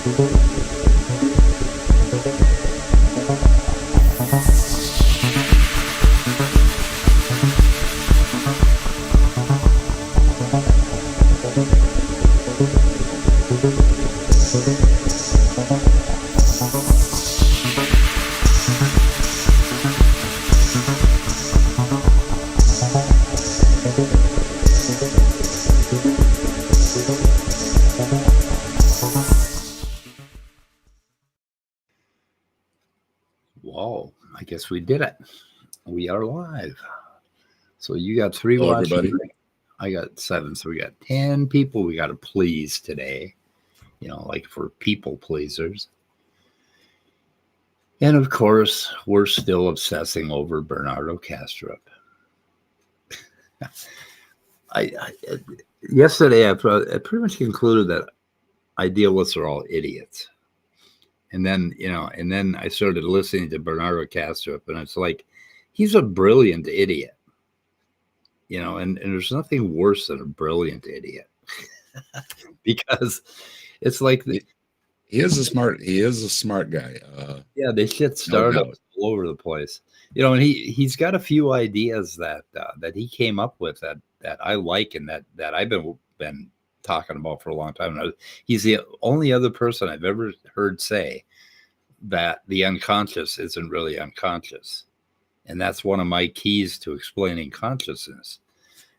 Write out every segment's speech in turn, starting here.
Whoa, I guess we did it. We are live. So you got 3 Hello, watching. everybody. I got 7. So we got 10 people we got to please today. You know, like for people pleasers. And of course, we're still obsessing over Bernardo Kastrup. Yesterday, I pretty much concluded that idealists are all idiots. And then, I started listening to Bernardo Kastrup, and it's like, he's a brilliant idiot. And there's nothing worse than a brilliant idiot. Because it's like he is a smart guy. Yeah, they shit startups all over the place. And he's got a few ideas that he came up with that I like and that I've been talking about for a long time. He's the only other person I've ever heard say that the unconscious isn't really unconscious. And that's one of my keys to explaining consciousness.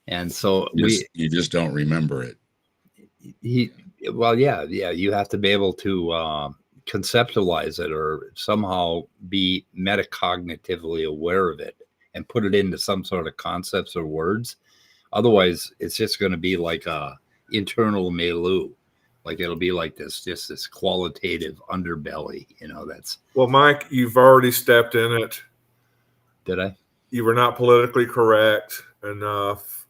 And so you just don't remember it. You have to be able to conceptualize it or somehow be metacognitively aware of it and put it into some sort of concepts or words. Otherwise, it's just going to be like a internal milieu. Like it'll be like this qualitative underbelly, that's. Well, Mike, you've already stepped in it. Did I? You were not politically correct enough.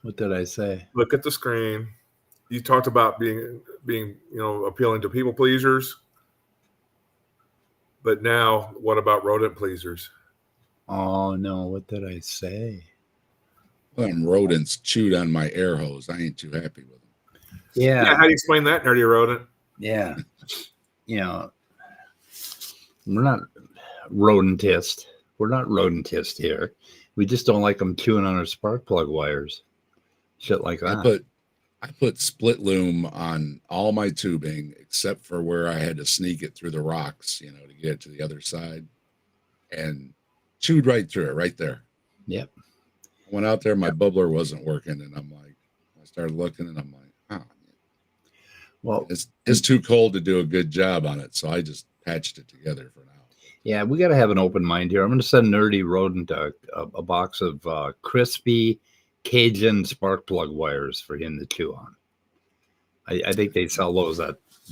What did I say? Look at the screen. You talked about being appealing to people pleasers. But now, what about rodent pleasers? Oh no, what did I say? Well, rodents chewed on my air hose. I ain't too happy with them. Yeah. How do you explain that, nerdy rodent? Yeah. We're not rodentist. We're not rodentist here. We just don't like them chewing on our spark plug wires. Shit like that. I put split loom on all my tubing except for where I had to sneak it through the rocks, to get it to the other side, and chewed right through it right there. Yep. I went out there, my bubbler wasn't working, and I started looking, and I'm like, well, it's too cold to do a good job on it, so I just patched it together for now. Yeah, we got to have an open mind here. I'm going to send Nerdy Rodent a box of crispy Cajun spark plug wires for him to chew on. I think they sell those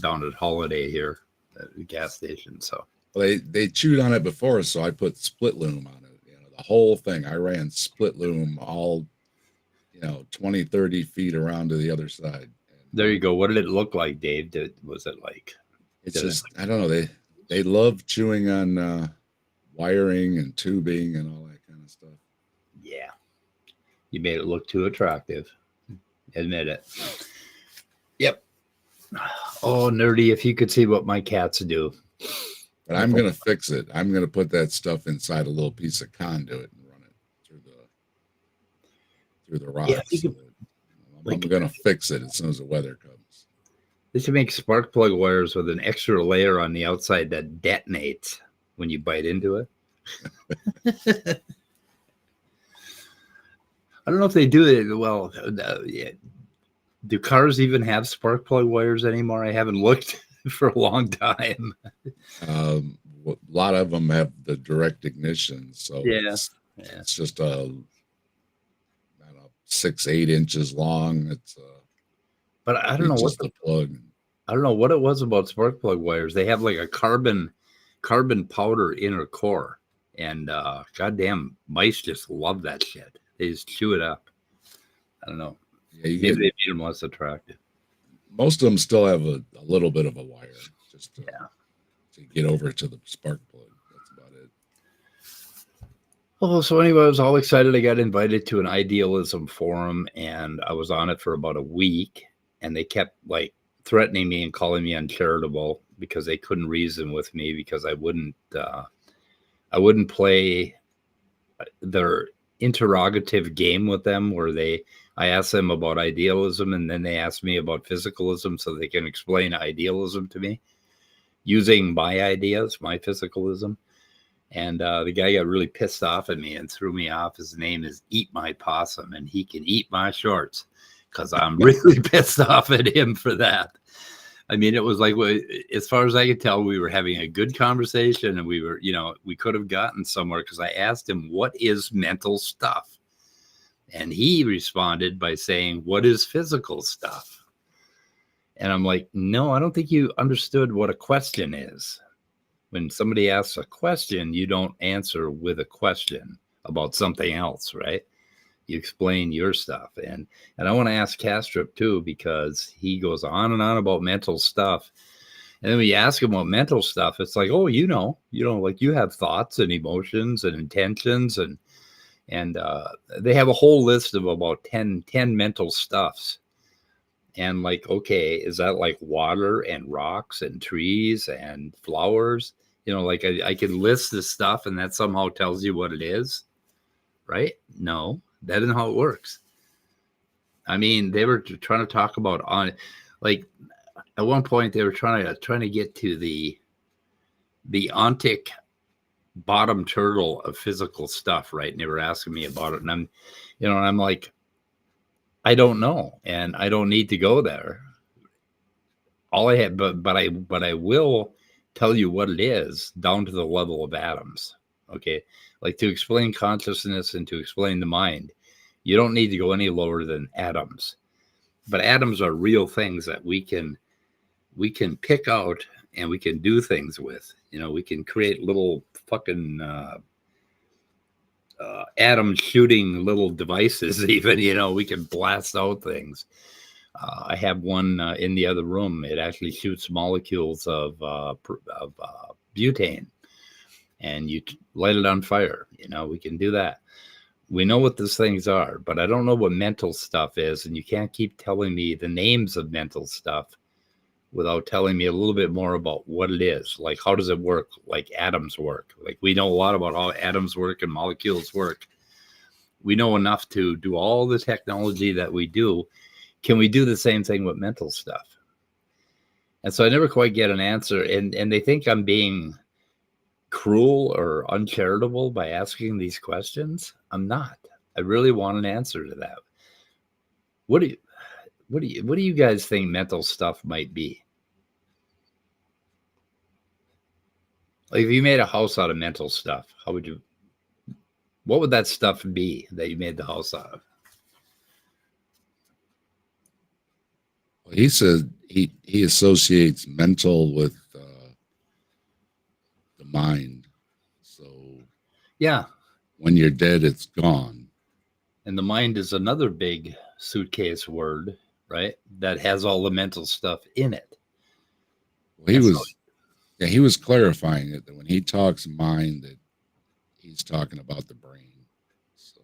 down at Holiday here at the gas station. So they chewed on it before, so I put split loom on it. The whole thing. I ran split loom all 20, 30 feet around to the other side. There you go. What did it look like, Dave? Was it like? It's just I don't know. They love chewing on wiring and tubing and all that kind of stuff. Yeah. You made it look too attractive. Admit it. Yep. Oh, Nerdy, if you could see what my cats do. But I'm going to fix it. I'm going to put that stuff inside a little piece of conduit and run it through the rocks. Yeah, I'm going to fix it as soon as the weather comes. They should make spark plug wires with an extra layer on the outside that detonates when you bite into it. I don't know if they do it well. Yeah. Do cars even have spark plug wires anymore? I haven't looked for a long time. A lot of them have the direct ignition, so it's just 6-8 inches long. It's but I don't know what the plug. I don't know what it was about spark plug wires. They have like a carbon powder inner core, and goddamn mice just love that shit. They just chew it up. I don't know. Yeah, maybe they made them less attractive. Most of them still have a little bit of a wire, just to get over to the spark plug. That's about it. Oh, so anyway, I was all excited. I got invited to an Idealism forum, and I was on it for about a week, and they kept like threatening me and calling me uncharitable because they couldn't reason with me because I wouldn't play their interrogative game with them where I asked them about idealism and then they asked me about physicalism so they can explain idealism to me using my ideas, my physicalism. And the guy got really pissed off at me and threw me off. His name is Eat My Possum, and he can eat my shorts because I'm really pissed off at him for that. I mean, it was like, as far as I could tell, we were having a good conversation and we were, we could have gotten somewhere because I asked him, what is mental stuff? And he responded by saying, what is physical stuff? And I'm like, no, I don't think you understood what a question is. When somebody asks a question, you don't answer with a question about something else, right? You explain your stuff. And I want to ask Kastrup too, because he goes on and on about mental stuff. And then when you ask him about mental stuff, it's like, oh, like you have thoughts and emotions and intentions. And they have a whole list of about 10 mental stuffs. And like, okay, is that like water and rocks and trees and flowers? Like I can list this stuff and that somehow tells you what it is, right? No, that isn't how it works. I mean, they were trying to talk about like at one point they were trying to get to the ontic bottom turtle of physical stuff, right? And they were asking me about it, and I'm like, I don't know, and I don't need to go there. All I have, but I will tell you what it is down to the level of atoms. Okay, like to explain consciousness and to explain the mind, you don't need to go any lower than atoms. But atoms are real things that we can pick out and we can do things with. We can create little fucking atom shooting little devices. Even we can blast out things. I have one in the other room. It actually shoots molecules of butane, and you light it on fire. We can do that. We know what these things are, but I don't know what mental stuff is, and you can't keep telling me the names of mental stuff without telling me a little bit more about what it is. Like, how does it work? Like atoms work. Like we know a lot about how atoms work and molecules work. We know enough to do all the technology that we do. Can we do the same thing with mental stuff? And so I never quite get an answer. And they think I'm being cruel or uncharitable by asking these questions. I'm not. I really want an answer to that. What do you guys think mental stuff might be? Like if you made a house out of mental stuff, what would that stuff be that you made the house out of? He said he associates mental with the mind. So yeah, when you're dead, it's gone. And the mind is another big suitcase word, right? That has all the mental stuff in it. Well, he was clarifying it that when he talks mind, that he's talking about the brain. So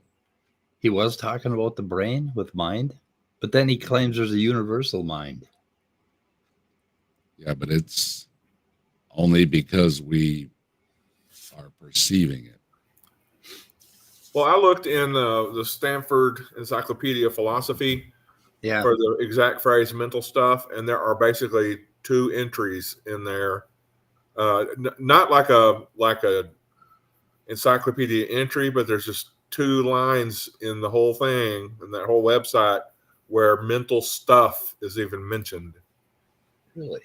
he was talking about the brain with mind. But then he claims there's a universal mind. Yeah, but it's only because we are perceiving it. Well, I looked in the Stanford Encyclopedia of Philosophy for the exact phrase mental stuff, and there are basically 2 entries in there. Not like a encyclopedia entry, but there's just 2 lines in the whole thing, in that whole website, where mental stuff is even mentioned. Really?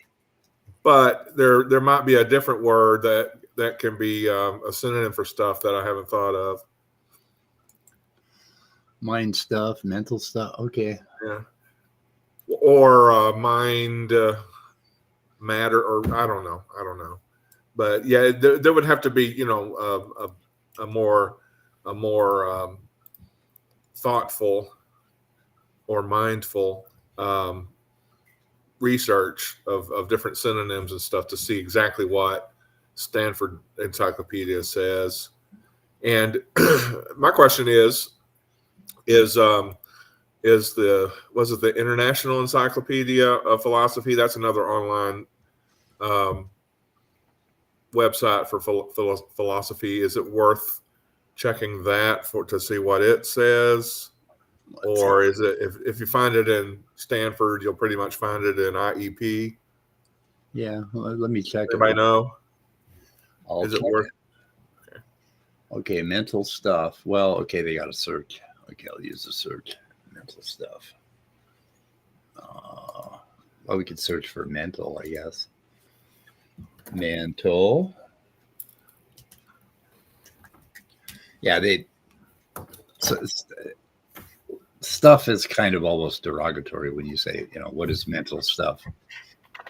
But there might be a different word that can be a synonym for stuff that I haven't thought of. Mind stuff, mental stuff. Okay. Yeah. Or mind matter, or I don't know. But yeah, there would have to be, a more thoughtful or mindful research of different synonyms and stuff to see exactly what Stanford Encyclopedia says. And my question is is the International Encyclopedia of Philosophy. That's another online website for philosophy. Is it worth checking that to see what it says? Or is it, if you find it in Stanford, you'll pretty much find it in IEP? Yeah, let me check. Everybody know? Is it worth? Okay, mental stuff. Well, okay, they got a search. Okay, I'll use the search. Mental stuff. Well, we could search for mental, I guess. Mental. Yeah, stuff is kind of almost derogatory when you say, what is mental stuff?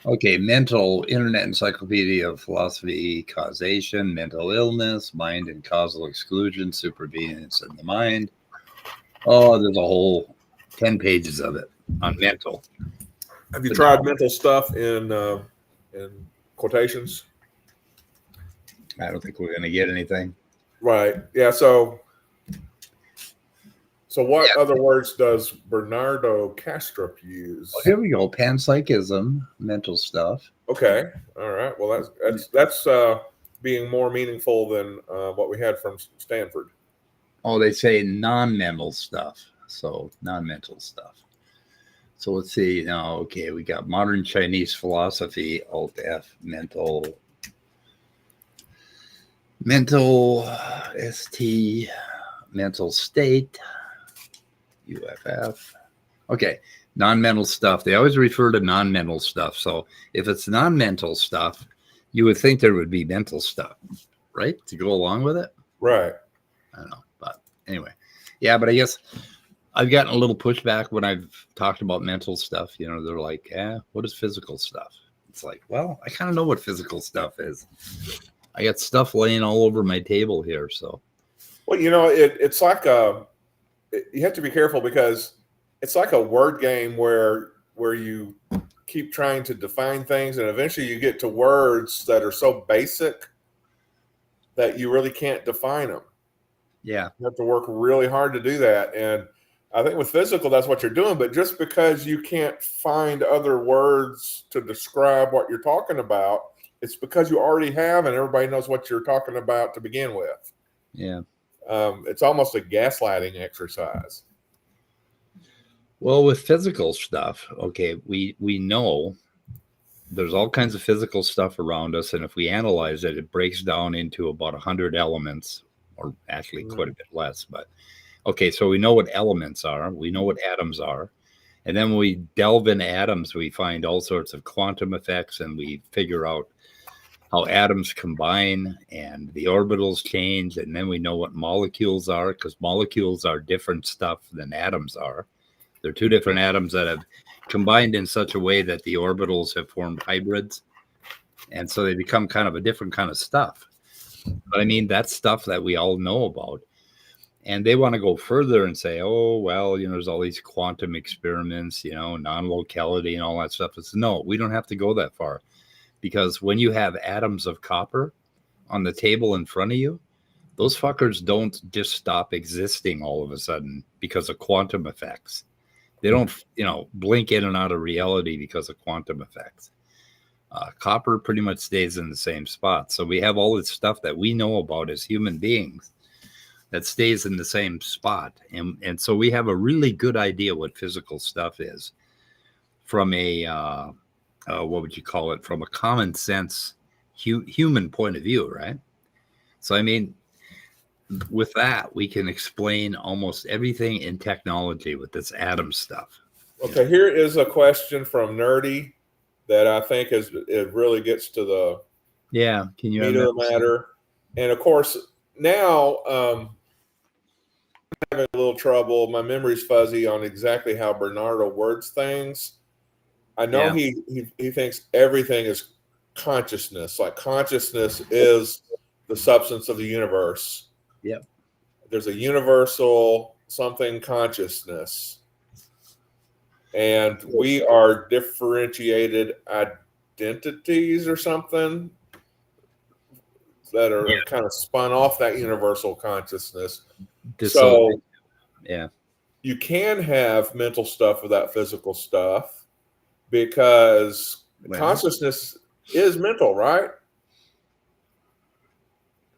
Okay, mental, Internet Encyclopedia of Philosophy, causation, mental illness, mind and causal exclusion, supervenience in the mind. Oh, there's a whole 10 pages of it on mental. Have you tried mental stuff in quotations? I don't think we're going to get anything. Right. Yeah. So what other words does Bernardo Kastrup use? Well, here we go. Panpsychism, mental stuff. Okay. All right. Well, that's being more meaningful than what we had from Stanford. Oh, they say non-mental stuff. So non-mental stuff. So let's see now. Okay, we got modern Chinese philosophy, Alt F, mental ST, mental state, UFF. Okay, non-mental stuff. They always refer to non-mental stuff. So if it's non-mental stuff, you would think there would be mental stuff, right? To go along with it. Right. I don't know. But anyway, yeah, but I guess I've gotten a little pushback when I've talked about mental stuff. They're like, what is physical stuff? It's like, well, I kind of know what physical stuff is. I got stuff laying all over my table here. So, well, it's like you have to be careful because it's like a word game where you keep trying to define things, and eventually you get to words that are so basic that you really can't define them. Yeah. You have to work really hard to do that. And I think with physical, that's what you're doing. But just because you can't find other words to describe what you're talking about, it's because you already have, and everybody knows what you're talking about to begin with. Yeah. It's almost a gaslighting exercise. Well, with physical stuff, okay, we know there's all kinds of physical stuff around us. And if we analyze it, it breaks down into about 100 elements, or actually quite a bit less. But okay, so we know what elements are. We know what atoms are. And then when we delve into atoms, we find all sorts of quantum effects, and we figure out how atoms combine and the orbitals change. And then we know what molecules are, because molecules are different stuff than atoms are. They're two different atoms that have combined in such a way that the orbitals have formed hybrids. And so they become kind of a different kind of stuff. But I mean, that's stuff that we all know about. And they want to go further and say, oh, well, there's all these quantum experiments, non-locality and all that stuff. It's no, we don't have to go that far. Because when you have atoms of copper on the table in front of you, those fuckers don't just stop existing all of a sudden because of quantum effects. They don't, blink in and out of reality because of quantum effects. Copper pretty much stays in the same spot. So we have all this stuff that we know about as human beings that stays in the same spot. And so we have a really good idea what physical stuff is from a, what would you call it? From a common sense human point of view, right? So, I mean, with that, we can explain almost everything in technology with this atom stuff. Okay, here is a question from Nerdy that I think it really gets to the can you meat of the matter. And of course, now I'm having a little trouble. My memory's fuzzy on exactly how Bernardo words things. I know he thinks everything is consciousness. Like consciousness is the substance of the universe. Yep. There's a universal something consciousness. And we are differentiated identities or something that are kind of spun off that universal consciousness. So you can have mental stuff without physical stuff because consciousness is mental, right?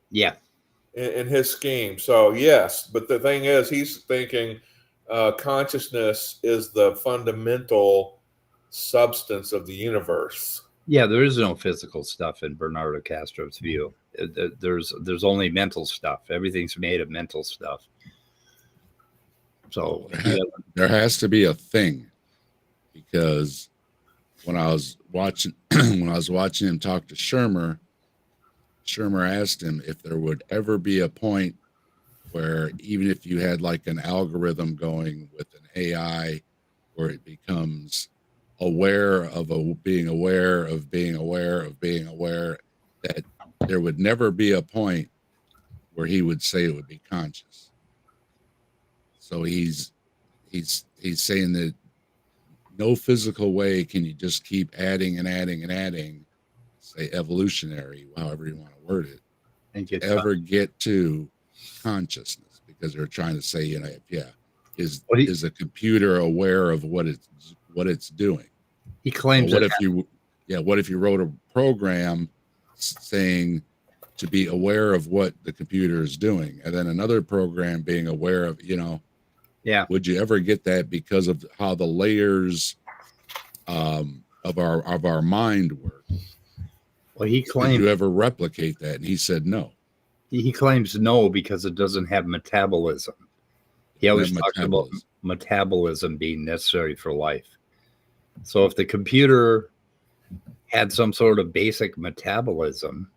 Yeah. In his scheme. So yes, but the thing is, he's thinking consciousness is the fundamental substance of the universe. Yeah, there is no physical stuff in Bernardo Kastrup's view. There's only mental stuff. Everything's made of mental stuff. So there has to be a thing, because when I was watching him talk to Shermer asked him if there would ever be a point where even if you had like an algorithm going with an AI where it becomes aware of being aware of being aware of being aware, that there would never be a point where he would say it would be conscious. So he's saying that no physical way can you just keep adding and adding and adding, say evolutionary, however you want to word it, and get to consciousness, because they're trying to say, is a computer aware of what it's doing? He claims what if you wrote a program saying to be aware of what the computer is doing, and then another program being aware of, would you ever get that because of how the layers of our mind work? Well, he claims, did you ever replicate that? And he said no. He claims no, because it doesn't have metabolism. He always talks about metabolism being necessary for life. So if the computer had some sort of basic metabolism,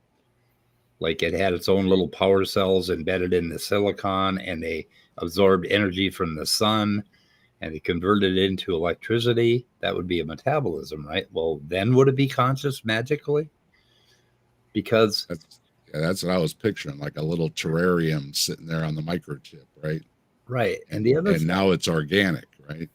like it had its own little power cells embedded in the silicon, and they absorbed energy from the sun, and they converted it into electricity, that would be a metabolism, right? Well, then would it be conscious magically? Because that's what I was picturing, like a little terrarium sitting there on the microchip, right? Right. And now it's organic, right?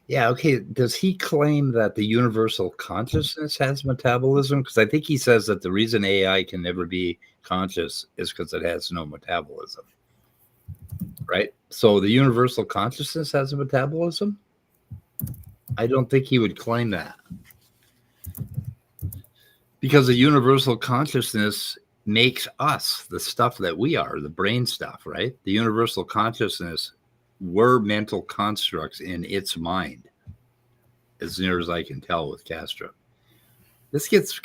Yeah. Okay. Does he claim that the universal consciousness has metabolism? Because I think he says that the reason AI can never be conscious is because it has no metabolism. Right. So the universal consciousness has a metabolism? I don't think he would claim that. Because the universal consciousness makes us the stuff that we are, the brain stuff, right? The universal consciousness, we're mental constructs in its mind, as near as I can tell with Kastrup. This gets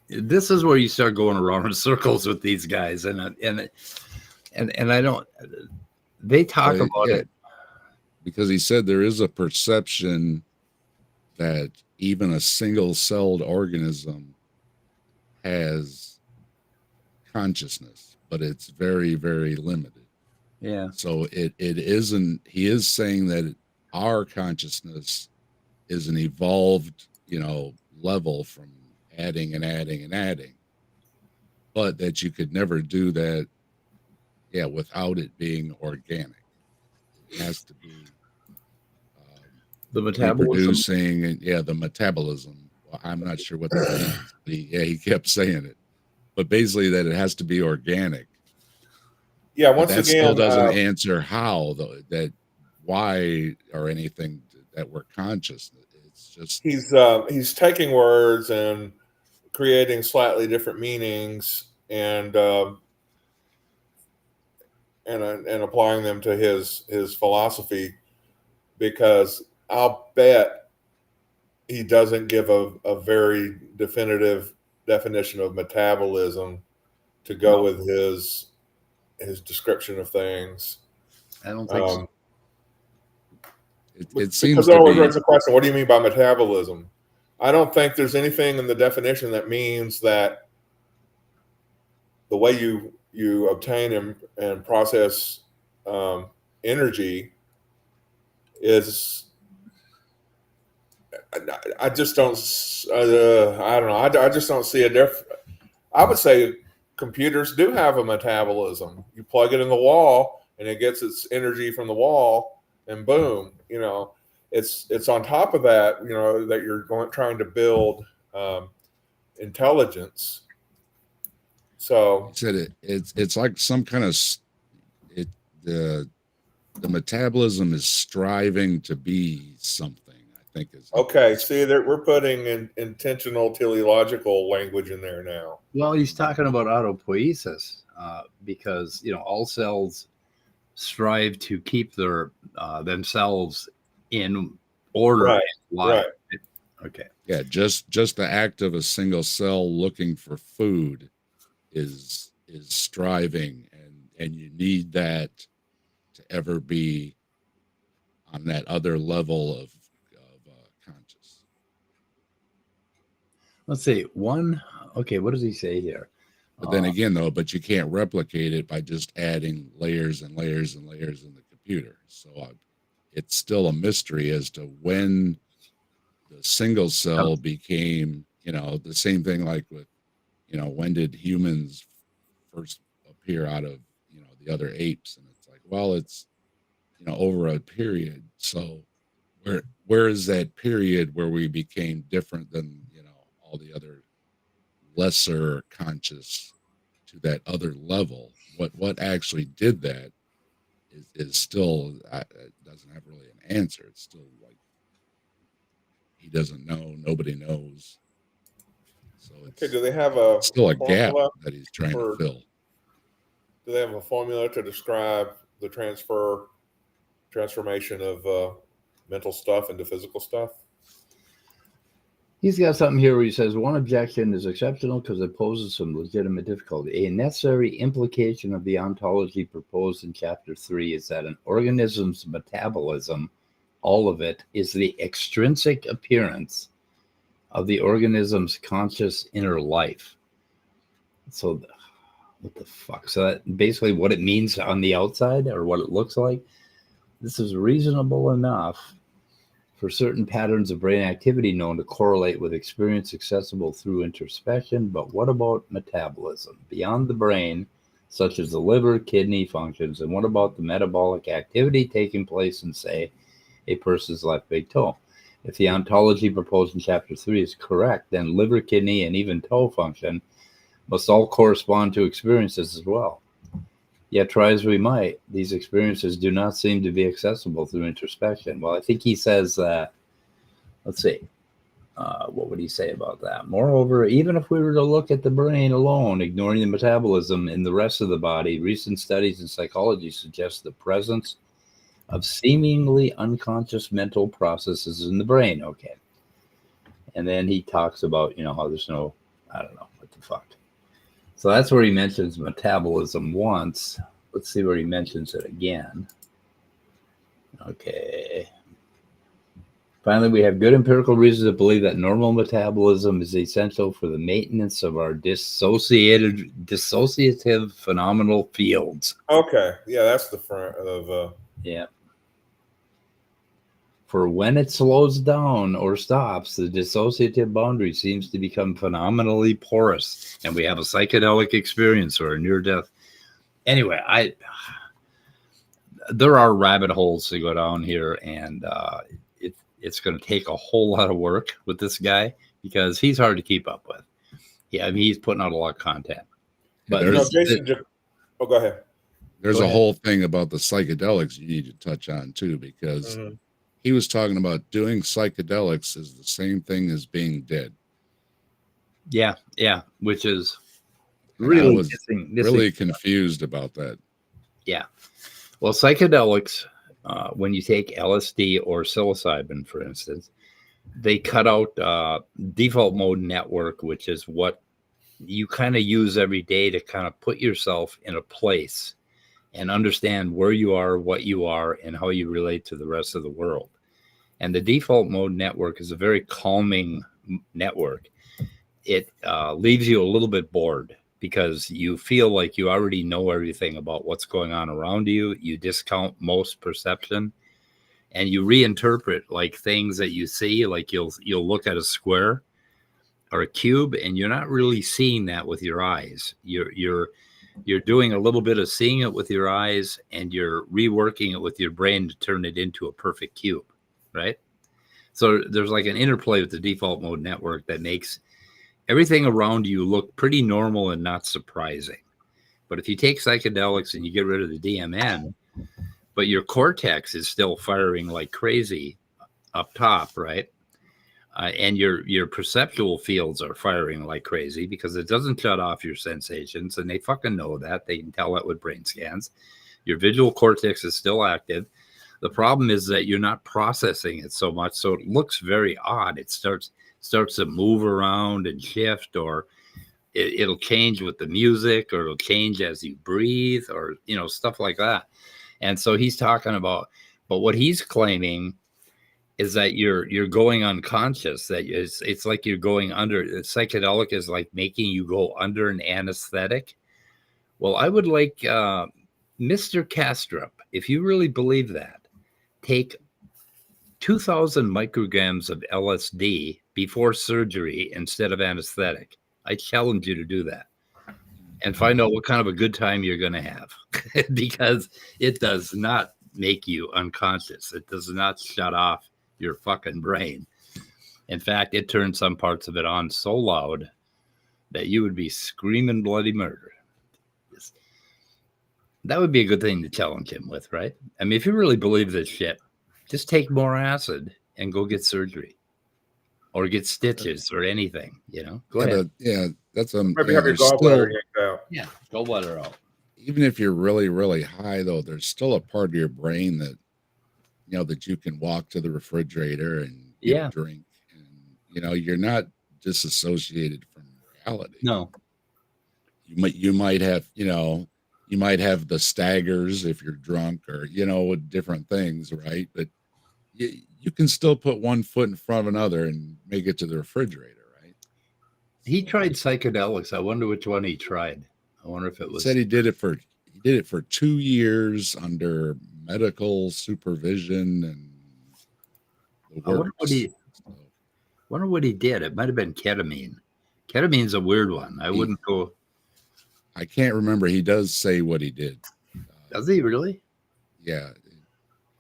this is where you start going around in circles with these guys, and I don't. They talk about it because he said there is a perception that even a single-celled organism has consciousness, but it's very, very limited. Yeah. So it isn't. He is saying that our consciousness is an evolved, level from adding and adding and adding, but that you could never do that, without it being organic. It has to be the metabolism. Producing, the metabolism. Well, I'm not sure what that means. He kept saying it, but basically that it has to be organic. Yeah, once that again, still doesn't answer how, though, that why or anything that we're conscious. It's just he's taking words and creating slightly different meanings and applying them to his philosophy, because I'll bet he doesn't give a very definitive definition of metabolism to go with his description of things. I don't think so. It seems because it always raises the question, what do you mean by metabolism? I don't think there's anything in the definition that means that the way you obtain and process energy is. I just don't. I don't know. I just don't see a difference. I would say computers do have a metabolism. You plug it in the wall, and it gets its energy from the wall, and boom, it's on top of that, that you're trying to build intelligence. So he said it's like some kind of the metabolism is striving to be something, I think is okay. See, we're putting in intentional teleological language in there now. Well, he's talking about autopoiesis because all cells strive to keep their themselves in order. Right. Right. Okay. Yeah, just the act of a single cell looking for food is striving, and you need that to ever be on that other level of conscious. Let's see. Okay, what does he say here? But then again, though, but you can't replicate it by just adding layers and layers and layers in the computer. So it's still a mystery as to when the single cell became, the same thing like with, when did humans first appear out of, the other apes? And it's like, well, it's, over a period. So where is that period where we became different than, all the other lesser conscious to that other level? What actually did that is still doesn't have really an answer. It's still like he doesn't know, nobody knows. So it's, okay, do they have still a gap that he's trying to fill? Do they have a formula to describe the transformation of mental stuff into physical stuff? He's got something here where he says one objection is exceptional because it poses some legitimate difficulty. A necessary implication of the ontology proposed in Chapter 3 is that an organism's metabolism, all of it, is the extrinsic appearance of the organism's conscious inner life. So what the fuck? So that basically what it means on the outside, or what it looks like. This is reasonable enough for certain patterns of brain activity known to correlate with experience accessible through introspection. But what about metabolism beyond the brain, such as the liver, kidney functions? And what about the metabolic activity taking place in, say, a person's left big toe? If the ontology proposed in Chapter 3 is correct, then liver, kidney, and even toe function must all correspond to experiences as well. Yet, try as we might, these experiences do not seem to be accessible through introspection. Well, I think he says that, let's see, what would he say about that? Moreover, even if we were to look at the brain alone, ignoring the metabolism in the rest of the body, recent studies in psychology suggest the presence of seemingly unconscious mental processes in the brain. Okay. And then he talks about, how there's no, I don't know, what the fuck. So that's where he mentions metabolism once. Let's see where he mentions it again. Okay. Finally, we have good empirical reasons to believe that normal metabolism is essential for the maintenance of our dissociative phenomenal fields. Okay. Yeah, that's the front of... Yeah. For when it slows down or stops, the dissociative boundary seems to become phenomenally porous, and we have a psychedelic experience or a near-death. Anyway, there are rabbit holes to go down here, and it's going to take a whole lot of work with this guy because he's hard to keep up with. Yeah, I mean, he's putting out a lot of content. But Jason, go ahead. There's a whole thing about the psychedelics you need to touch on too, because he was talking about doing psychedelics is the same thing as being dead. Yeah, which is really really confused about that. Yeah. Well, psychedelics, when you take LSD or psilocybin, for instance, they cut out default mode network, which is what you kind of use every day to kind of put yourself in a place and understand where you are, what you are, and how you relate to the rest of the world. And the default mode network is a very calming network. It leaves you a little bit bored because you feel like you already know everything about what's going on around you. You discount most perception, and you reinterpret like things that you see. Like you'll look at a square or a cube, and you're not really seeing that with your eyes. You're doing a little bit of seeing it with your eyes, and you're reworking it with your brain to turn it into a perfect cube, right? So there's like an interplay with the default mode network that makes everything around you look pretty normal and not surprising. But if you take psychedelics and you get rid of the DMN, but your cortex is still firing like crazy up top, right? And your perceptual fields are firing like crazy because it doesn't shut off your sensations, and they fucking know that. They can tell that with brain scans. Your visual cortex is still active. The problem is that you're not processing it so much, so it looks very odd. It starts to move around and shift, or it'll change with the music, or it'll change as you breathe, or stuff like that. And so he's talking about, but what he's claiming is that you're going unconscious, that it's like you're going under. Psychedelic is like making you go under an anesthetic. Well, I would like Mr. Kastrup, if you really believe that, take 2,000 micrograms of LSD before surgery instead of anesthetic. I challenge you to do that and find out what kind of a good time you're going to have, because it does not make you unconscious. It does not shut off your fucking brain. In fact, it turns some parts of it on so loud that you would be screaming bloody murder. That would be a good thing to challenge him with, right? I mean, if you really believe this shit, just take more acid and go get surgery or get stitches or anything, Go ahead. That's maybe have your gallbladder yanked out. Yeah, gallbladder out. Even if you're really, really high, though, there's still a part of your brain that that you can walk to the refrigerator and get a drink, and you're not disassociated from reality. No, you might have you might have the staggers if you're drunk, or with different things, right? But you can still put one foot in front of another and make it to the refrigerator, right? He tried psychedelics. I wonder which one he tried. I wonder if it was. He said he did it for 2 years under medical supervision, and I wonder what he did. It might have been ketamine. Ketamine's a weird one. I wouldn't go. I can't remember. He does say what he did. Does he really? Yeah.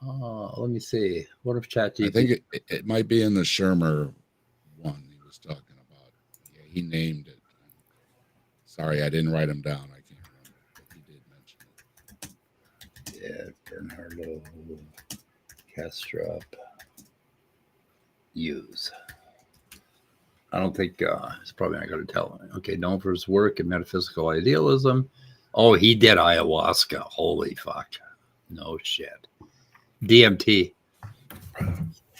Oh, let me see. What if ChatGPT? I think it might be in the Shermer one he was talking about. Yeah, he named it. Sorry, I didn't write him down. I can't remember, but he did mention it. Yeah, Bernardo, Kastrup, use. I don't think it's probably not going to tell me. Okay, known for his work in metaphysical idealism. Oh, he did ayahuasca. Holy fuck. No shit. DMT.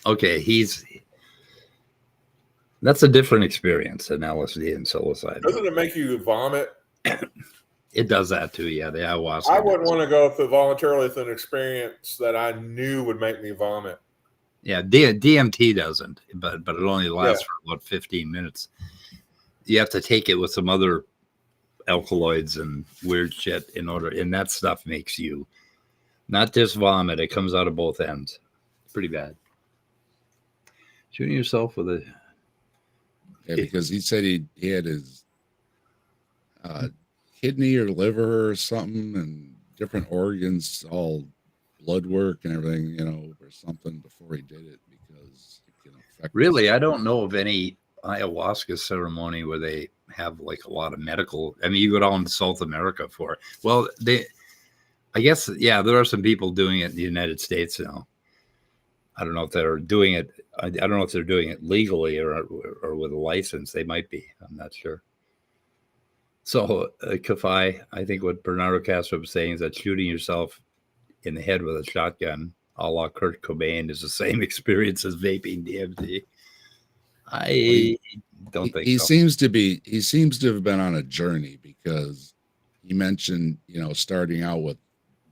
Okay, that's a different experience than LSD and psilocybin. Doesn't it make you vomit? It does that too, yeah. The ayahuasca. I wouldn't want to go voluntarily with an experience that I knew would make me vomit. Yeah, DMT doesn't, but it only lasts for about 15 minutes. You have to take it with some other alkaloids and weird shit and that stuff makes you not just vomit. It comes out of both ends. It's pretty bad. Shooting yourself with a... Yeah, because he said he had his kidney or liver or something and different organs, all blood work and everything, or something before he did it, because it can affect. Really, I don't know of any ayahuasca ceremony where they have like a lot of medical. I mean, you go down to South America for it. Well, I guess, there are some people doing it in the United States now. I don't know if they're doing it. I don't know if they're doing it legally or with a license. They might be. I'm not sure. So, Kafai, I think what Bernardo Kastrup was saying is that shooting yourself in the head with a shotgun, a la Kurt Cobain, is the same experience as vaping DMT. I don't think he so. seems to have been on a journey, because he mentioned, starting out with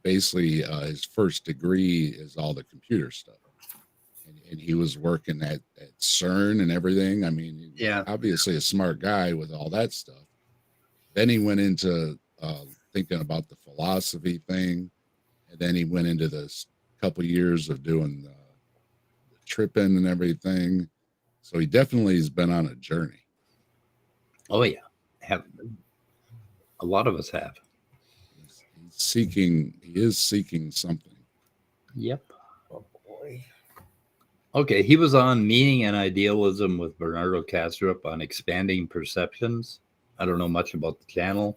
basically his first degree is all the computer stuff. And he was working at CERN and everything. I mean, obviously a smart guy with all that stuff. Then he went into thinking about the philosophy thing. And then he went into this couple years of doing the tripping and everything. So he definitely has been on a journey. Oh, yeah. A lot of us have. He is seeking something. Yep. Oh, boy. Okay, he was on Meaning and Idealism with Bernardo Kastrup on Expanding Perceptions. I don't know much about the channel.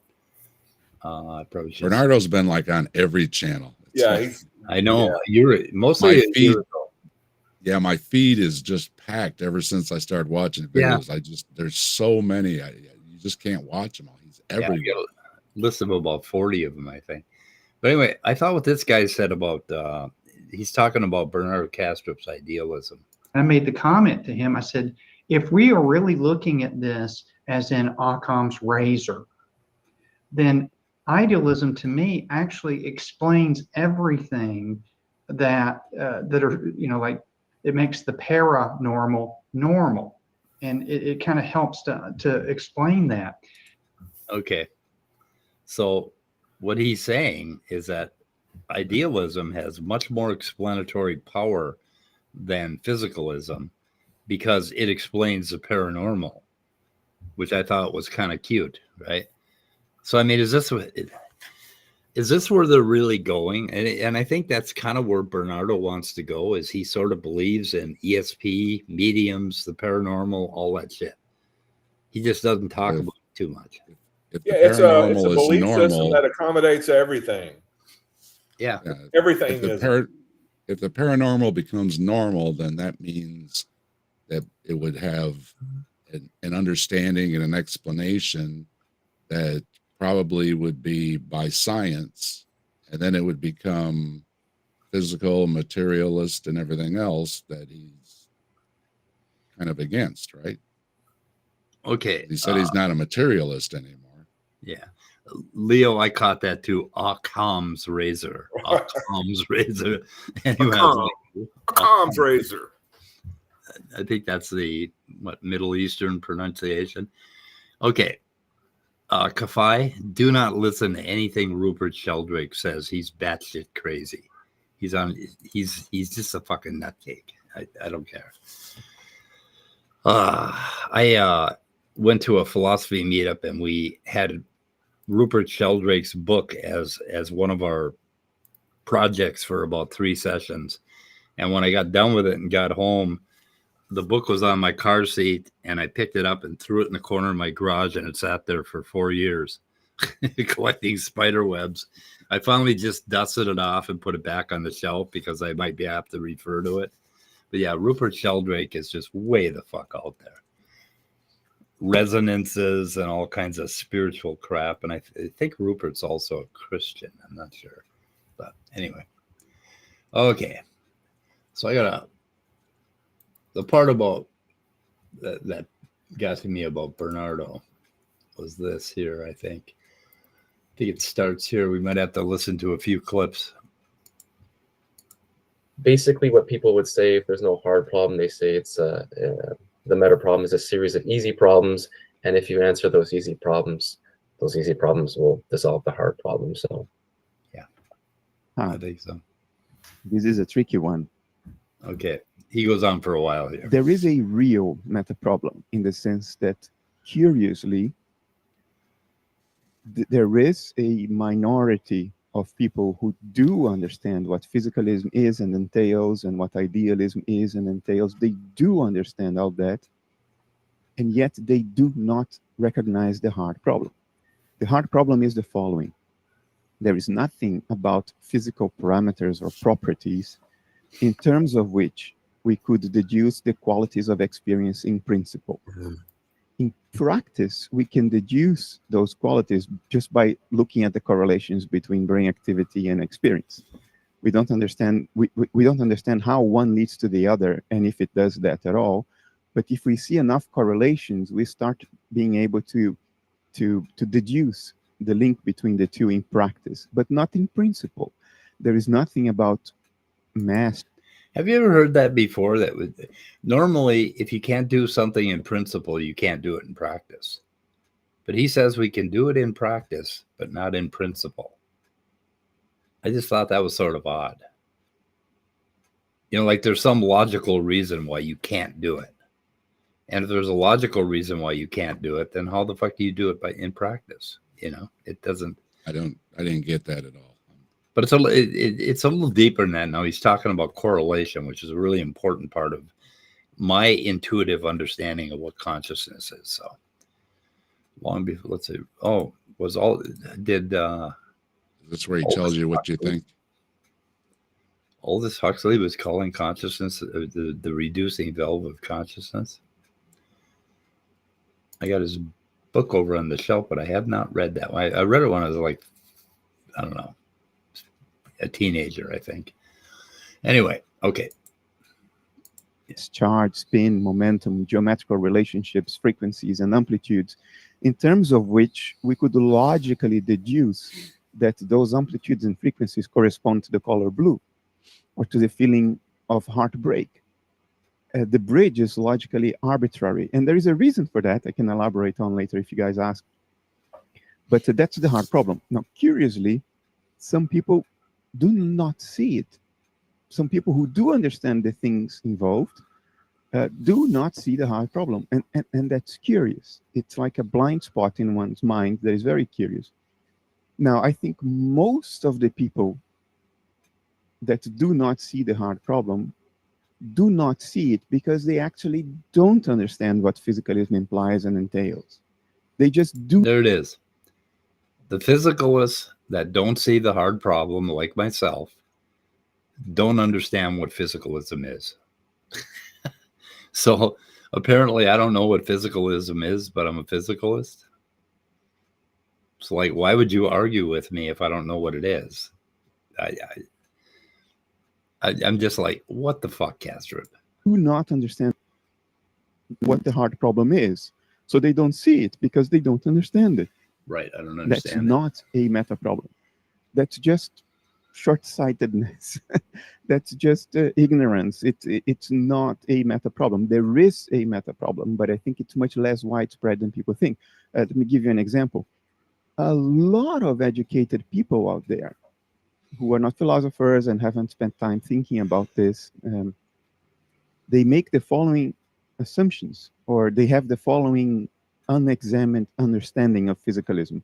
Bernardo's been like on every channel. Yeah, I know. You're mostly my feed. Yeah, my feed is just packed ever since I started watching videos. Yeah. There's so many. You just can't watch them all. He's everywhere. Yeah, I got a list of about 40 of them, I think. But anyway, I thought what this guy said about he's talking about Bernardo Kastrup's idealism. I made the comment to him. I said, if we are really looking at this as in Occam's razor, then idealism to me actually explains everything that are, like it makes the paranormal normal, and it kind of helps to explain that. Okay, so what he's saying is that idealism has much more explanatory power than physicalism because it explains the paranormal, which I thought was kind of cute, right? So I mean, is this where they're really going? And I think that's kind of where Bernardo wants to go, is he sort of believes in ESP, mediums, the paranormal, all that shit. He just doesn't talk about it too much. It's a belief system that accommodates everything. Yeah. Everything if the paranormal becomes normal, then that means that it would have an understanding and an explanation that probably would be by science, and then it would become physical, materialist, and everything else that he's kind of against, right? Okay. He said he's not a materialist anymore. Yeah. Leo, I caught that too. Occam's razor. Occam's razor. Occam's razor. I think that's the Middle Eastern pronunciation. Okay. Kafai, do not listen to anything Rupert Sheldrake says. He's batshit crazy. He's just a fucking nutcake. I don't care. I went to a philosophy meetup and we had Rupert Sheldrake's book as one of our projects for about 3 sessions. And when I got done with it and got home, the book was on my car seat, and I picked it up and threw it in the corner of my garage, and it sat there for 4 years collecting spider webs. I finally just dusted it off and put it back on the shelf because I might be apt to refer to it. But yeah, Rupert Sheldrake is just way the fuck out there. Resonances and all kinds of spiritual crap. And I think Rupert's also a Christian. I'm not sure. But anyway. Okay. So I got the part about that got to me about Bernardo was this here, I think. I think it starts here. We might have to listen to a few clips. Basically, what people would say if there's no hard problem, they say it's the meta problem is a series of easy problems, and if you answer those easy problems will dissolve the hard problem. So, yeah, I think so. This is a tricky one. Okay, he goes on for a while here. There is a real meta problem in the sense that, curiously, there is a minority of people who do understand what physicalism is and entails, and what idealism is and entails. They do understand all that, and yet they do not recognize the hard problem. The hard problem is the following. There is nothing about physical parameters or properties in terms of which we could deduce the qualities of experience in principle. Mm-hmm. In practice, we can deduce those qualities just by looking at the correlations between brain activity and experience. We don't understand how one leads to the other, and if it does that at all. But if we see enough correlations, we start being able to deduce the link between the two in practice, but not in principle. There is nothing about mass. Have you ever heard that before? That normally, if you can't do something in principle, you can't do it in practice. But he says we can do it in practice, but not in principle. I just thought that was sort of odd. You know, like there's some logical reason why you can't do it. And if there's a logical reason why you can't do it, then how the fuck do you do it in practice? You know, it doesn't. I didn't get that at all. But it's a little deeper than that. Now he's talking about correlation, which is a really important part of my intuitive understanding of what consciousness is. So long before, let's see. Oh, was all did. Is this where he tells you what you think? Aldous Huxley was calling consciousness the reducing valve of consciousness. I got his book over on the shelf, but I have not read that one. I read it when I was like, I don't know, a teenager, I think. Anyway, okay. It's charge, spin, momentum, geometrical relationships, frequencies, and amplitudes, in terms of which we could logically deduce that those amplitudes and frequencies correspond to the color blue, or to the feeling of heartbreak. The bridge is logically arbitrary, and there is a reason for that I can elaborate on later if you guys ask. But that's the hard problem. Now, curiously, some people do not see it. Some people who do understand the things involved do not see the hard problem, and that's curious. It's like a blind spot in one's mind that is very curious. Now, I think most of the people that do not see the hard problem do not see it because they actually don't understand what physicalism implies and entails. They just do. There it is. The physicalists that don't see the hard problem, like myself, don't understand what physicalism is. So apparently I don't know what physicalism is, but I'm a physicalist. So like, why would you argue with me if I don't know what it is? I'm just like, what the fuck, Kastrup? Do not understand what the hard problem is. So they don't see it because they don't understand it. Right, I don't understand. That's not a meta problem. That's just short-sightedness. That's just ignorance. It's not a meta problem. There is a meta problem, but I think it's much less widespread than people think. Let me give you an example. A lot of educated people out there who are not philosophers and haven't spent time thinking about this, they make the following assumptions, or they have the following unexamined understanding of physicalism.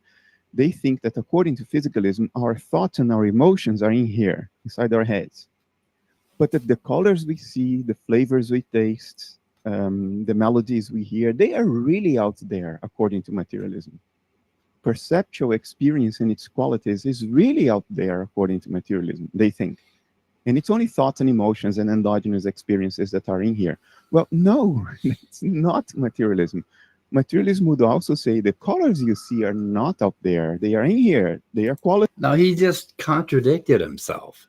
They think that according to physicalism, our thoughts and our emotions are in here, inside our heads. But that the colors we see, the flavors we taste, the melodies we hear, they are really out there, according to materialism. Perceptual experience and its qualities is really out there, according to materialism, they think. And it's only thoughts and emotions and endogenous experiences that are in here. Well, no, it's not materialism. Materialism would also say the colors you see are not out there. They are in here. They are quality. Now, he just contradicted himself.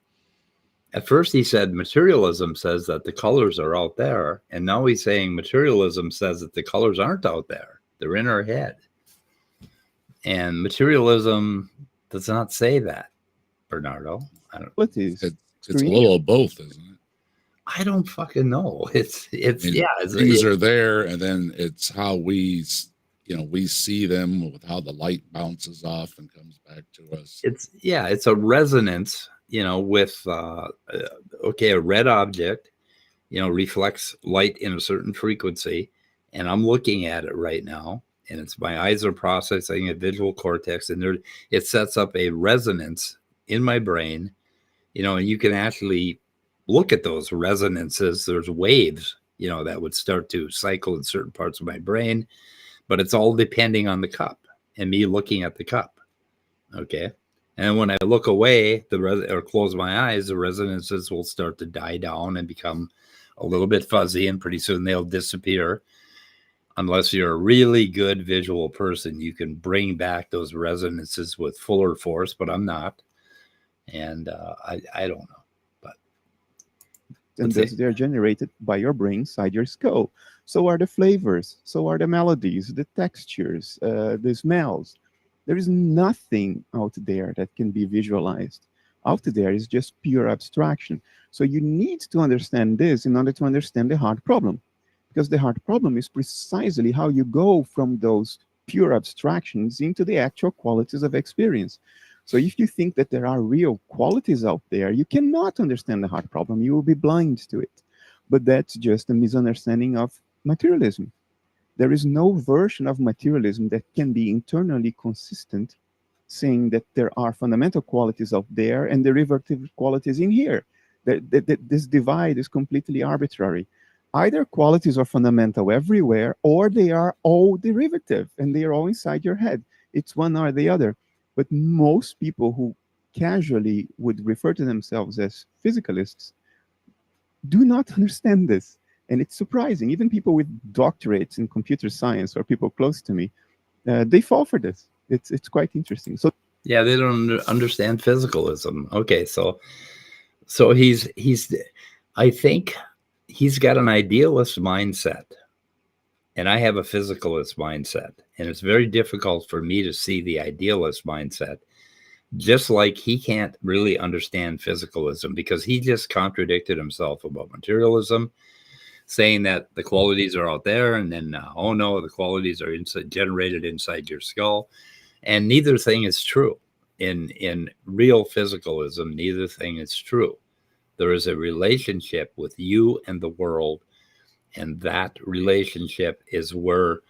At first, he said materialism says that the colors are out there. And now he's saying materialism says that the colors aren't out there. They're in our head. And materialism does not say that, Bernardo. I don't. What is? It's a little of both, isn't it? I don't fucking know. It's things are there, and then it's how we see them with how the light bounces off and comes back to us. It's a resonance, with a red object, reflects light in a certain frequency, and I'm looking at it right now, and it's my eyes are processing a visual cortex, and it sets up a resonance in my brain, and you can actually look at those resonances. There's waves, that would start to cycle in certain parts of my brain, but it's all depending on the cup and me looking at the cup. Okay. And when I look away or close my eyes, the resonances will start to die down and become a little bit fuzzy, and pretty soon they'll disappear. Unless you're a really good visual person, you can bring back those resonances with fuller force, but I'm not. And I don't know. And thus they're generated by your brain inside your skull. So are the flavors, so are the melodies, the textures, the smells. There is nothing out there that can be visualized. Out there is just pure abstraction. So you need to understand this in order to understand the hard problem. Because the hard problem is precisely how you go from those pure abstractions into the actual qualities of experience. So if you think that there are real qualities out there, you cannot understand the hard problem. You will be blind to it. But that's just a misunderstanding of materialism. There is no version of materialism that can be internally consistent, saying that there are fundamental qualities out there and derivative qualities in here. This divide is completely arbitrary. Either qualities are fundamental everywhere, or they are all derivative, and they are all inside your head. It's one or the other. But most people who casually would refer to themselves as physicalists do not understand this. And it's surprising. Even people with doctorates in computer science or people close to me, they fall for this. It's quite interesting. So yeah, they don't understand physicalism. Okay, so he's I think he's got an idealist mindset, and I have a physicalist mindset, and it's very difficult for me to see the idealist mindset. Just like he can't really understand physicalism because he just contradicted himself about materialism, saying that the qualities are out there, and then oh no, the qualities are generated inside your skull, and neither thing is true. In real physicalism, neither thing is true. There is a relationship with you and the world, and that relationship is where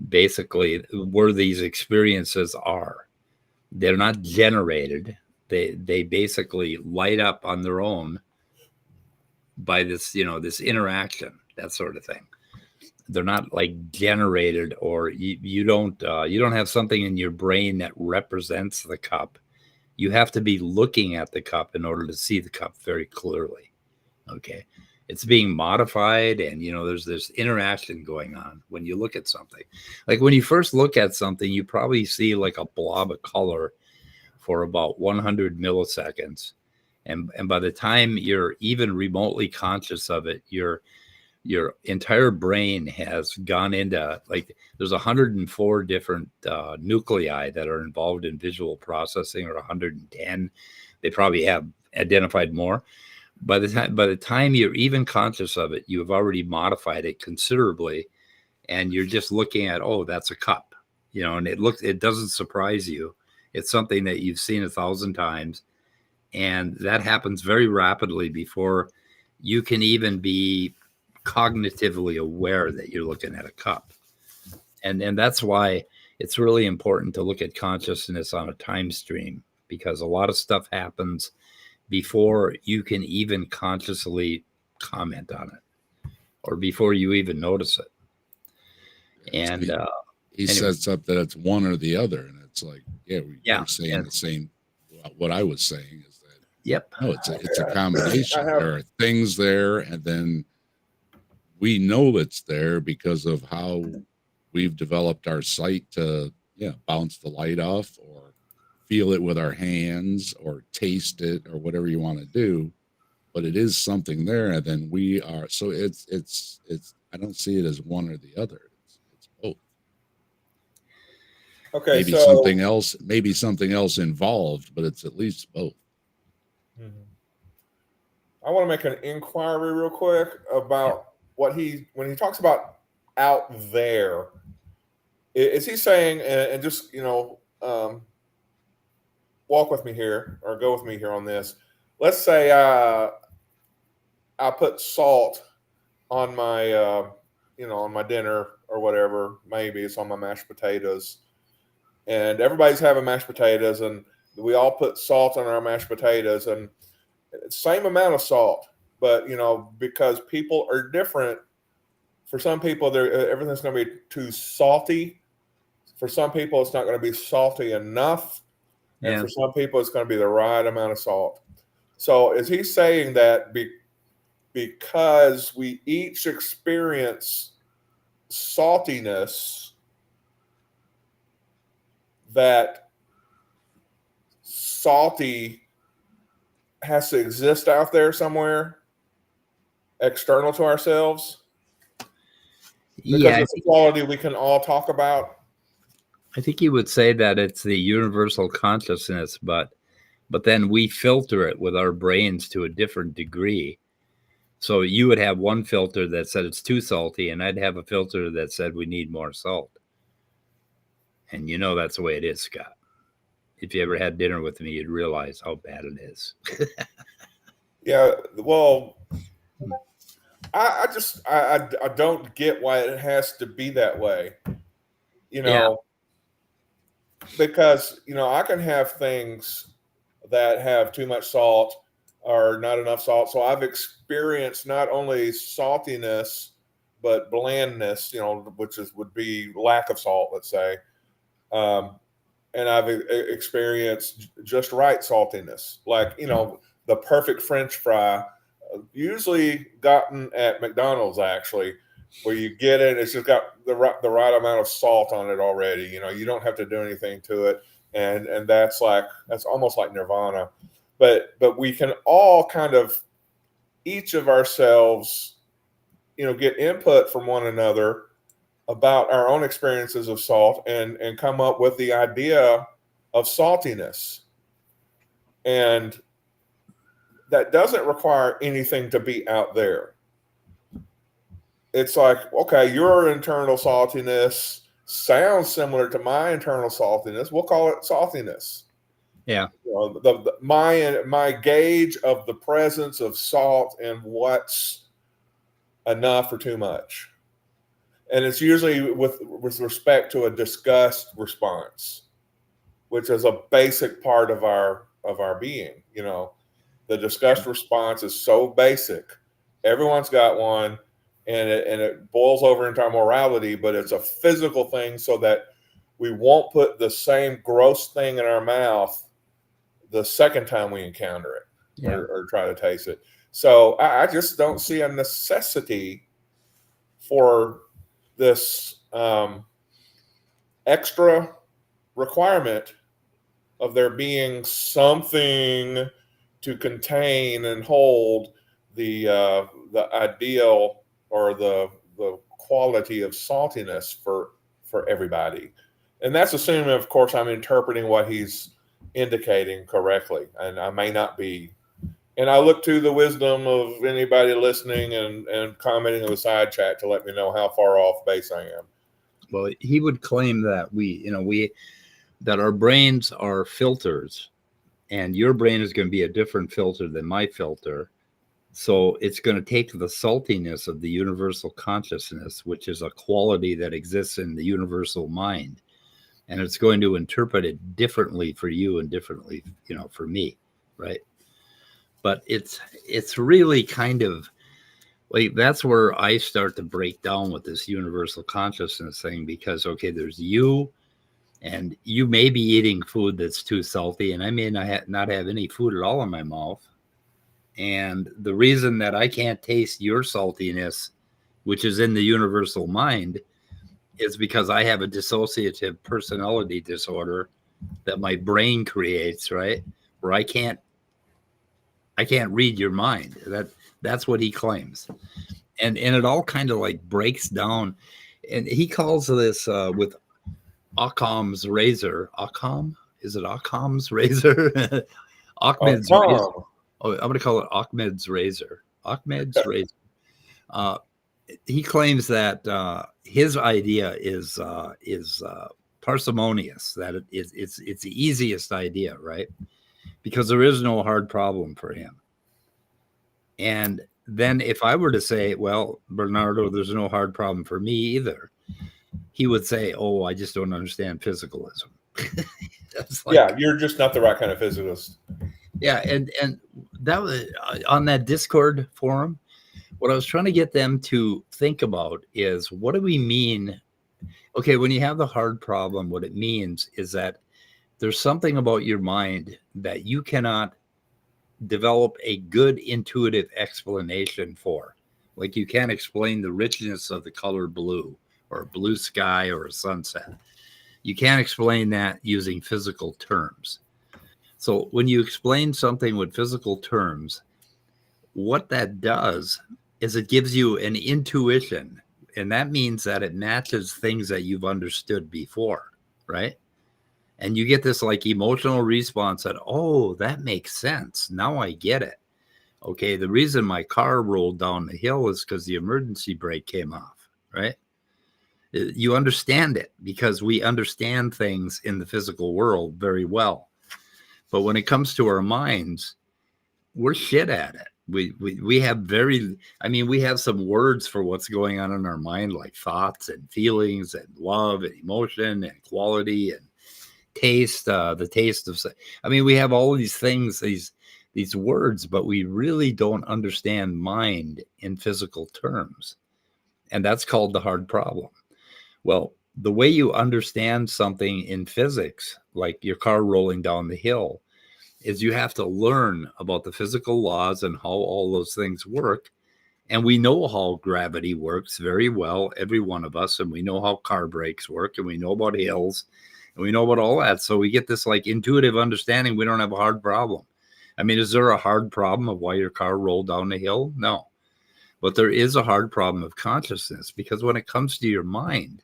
basically where these experiences are. They're not generated. They basically light up on their own by this, this interaction, that sort of thing. They're not like generated, or you don't have something in your brain that represents the cup. You have to be looking at the cup in order to see the cup very clearly. Okay. It's being modified, and there's this interaction going on when you look at something. Like when you first look at something, you probably see like a blob of color for about 100 milliseconds, and by the time you're even remotely conscious of it, your entire brain has gone into, like, there's 104 different nuclei that are involved in visual processing, or 110. They probably have identified more. By the time you're even conscious of it, you have already modified it considerably, and you're just looking at, oh, that's a cup, and it doesn't surprise you. It's something that you've seen 1,000 times, and that happens very rapidly before you can even be cognitively aware that you're looking at a cup. And that's why it's really important to look at consciousness on a time stream, because a lot of stuff happens before you can even consciously comment on it, or before you even notice it. And he sets up that it's one or the other, and it's like, we're saying the same. What I was saying is that, yep, no, it's a combination. There are things there, and then we know it's there because of how we've developed our sight to bounce the light off, or feel it with our hands, or taste it, or whatever you want to do. But it is something there, and then we are. So it's. I don't see it as one or the other. It's both. Okay, maybe something else involved, but it's at least both. I want to make an inquiry real quick about when he talks about out there. Is he saying, and just walk with me here, or go with me here on this? Let's say I put salt on my on my dinner or whatever. Maybe it's on my mashed potatoes, and everybody's having mashed potatoes, and we all put salt on our mashed potatoes, and same amount of salt, but because people are different. For some people, everything's going to be too salty. For some people, it's not going to be salty enough, and for some people, it's going to be the right amount of salt. So, is he saying that because we each experience saltiness, that salty has to exist out there somewhere, external to ourselves? Because it's a quality we can all talk about. I think you would say that it's the universal consciousness, but then we filter it with our brains to a different degree. So you would have one filter that said it's too salty, and I'd have a filter that said we need more salt. And that's the way it is, Scott. If you ever had dinner with me, you'd realize how bad it is. Yeah, well, I don't get why it has to be that way. Because I can have things that have too much salt or not enough salt. So I've experienced not only saltiness but blandness, which would be lack of salt, let's say. and I've experienced just right saltiness, like, you know, the perfect French fry, usually gotten at McDonald's, actually, where you get it, it's just got the right amount of salt on it already. You know, you don't have to do anything to it, and that's almost like nirvana. But we can all kind of, each of ourselves, you know, get input from one another about our own experiences of salt, and come up with the idea of saltiness. And that doesn't require anything to be out there. It's like, okay, your internal saltiness sounds similar to my internal saltiness. We'll call it saltiness. Yeah. You know, my gauge of the presence of salt and what's enough or too much. And it's usually with respect to a disgust response, which is a basic part of our being. You know, the disgust response is so basic. Everyone's got one, and it boils over into our morality, but it's a physical thing, so that we won't put the same gross thing in our mouth the second time we encounter it, or try to taste it. So I just don't see a necessity for this extra requirement of there being something to contain and hold the ideal or the quality of saltiness for everybody. And that's assuming, of course, I'm interpreting what he's indicating correctly, and I may not be. And I look to the wisdom of anybody listening and commenting in the side chat to let me know how far off base I am. Well, he would claim that that our brains are filters, and your brain is going to be a different filter than my filter. So it's going to take the saltiness of the universal consciousness, which is a quality that exists in the universal mind, and it's going to interpret it differently for you and differently, you know, for me, right? But it's really kind of like, that's where I start to break down with this universal consciousness thing, because, okay, there's you, and you may be eating food that's too salty, and I may not have any food at all in my mouth. And the reason that I can't taste your saltiness, which is in the universal mind, is because I have a dissociative personality disorder that my brain creates, right? Where I can't read your mind. That's what he claims. And it all kind of like breaks down. And he calls this with Occam's razor. Occam? Is it Occam's razor? Ahmed's razor. Oh, I'm going to call it Ahmed's razor. Ahmed's razor. He claims that his idea is parsimonious, that it's the easiest idea, right? Because there is no hard problem for him. And then if I were to say, well, Bernardo, there's no hard problem for me either, he would say, oh, I just don't understand physicalism. Yeah, you're just not the right kind of physicalist. Yeah, and that was on that Discord forum. What I was trying to get them to think about is, what do we mean? Okay, when you have the hard problem, what it means is that there's something about your mind that you cannot develop a good intuitive explanation for. Like, you can't explain the richness of the color blue, or a blue sky, or a sunset. You can't explain that using physical terms. So when you explain something with physical terms, what that does is it gives you an intuition, and that means that it matches things that you've understood before, right? And you get this like emotional response that, oh, that makes sense. Now I get it. Okay, the reason my car rolled down the hill is because the emergency brake came off, right? You understand it because we understand things in the physical world very well. But when it comes to our minds, we're shit at it. We have we have some words for what's going on in our mind, like thoughts and feelings and love and emotion and quality and taste, the taste of, we have all these things, these words, but we really don't understand mind in physical terms. And that's called the hard problem. Well, the way you understand something in physics, like your car rolling down the hill, is you have to learn about the physical laws and how all those things work. And we know how gravity works very well, every one of us, and we know how car brakes work, and we know about hills, and we know about all that. So we get this like intuitive understanding. We don't have a hard problem. I mean, is there a hard problem of why your car rolled down the hill? No. But there is a hard problem of consciousness, because when it comes to your mind,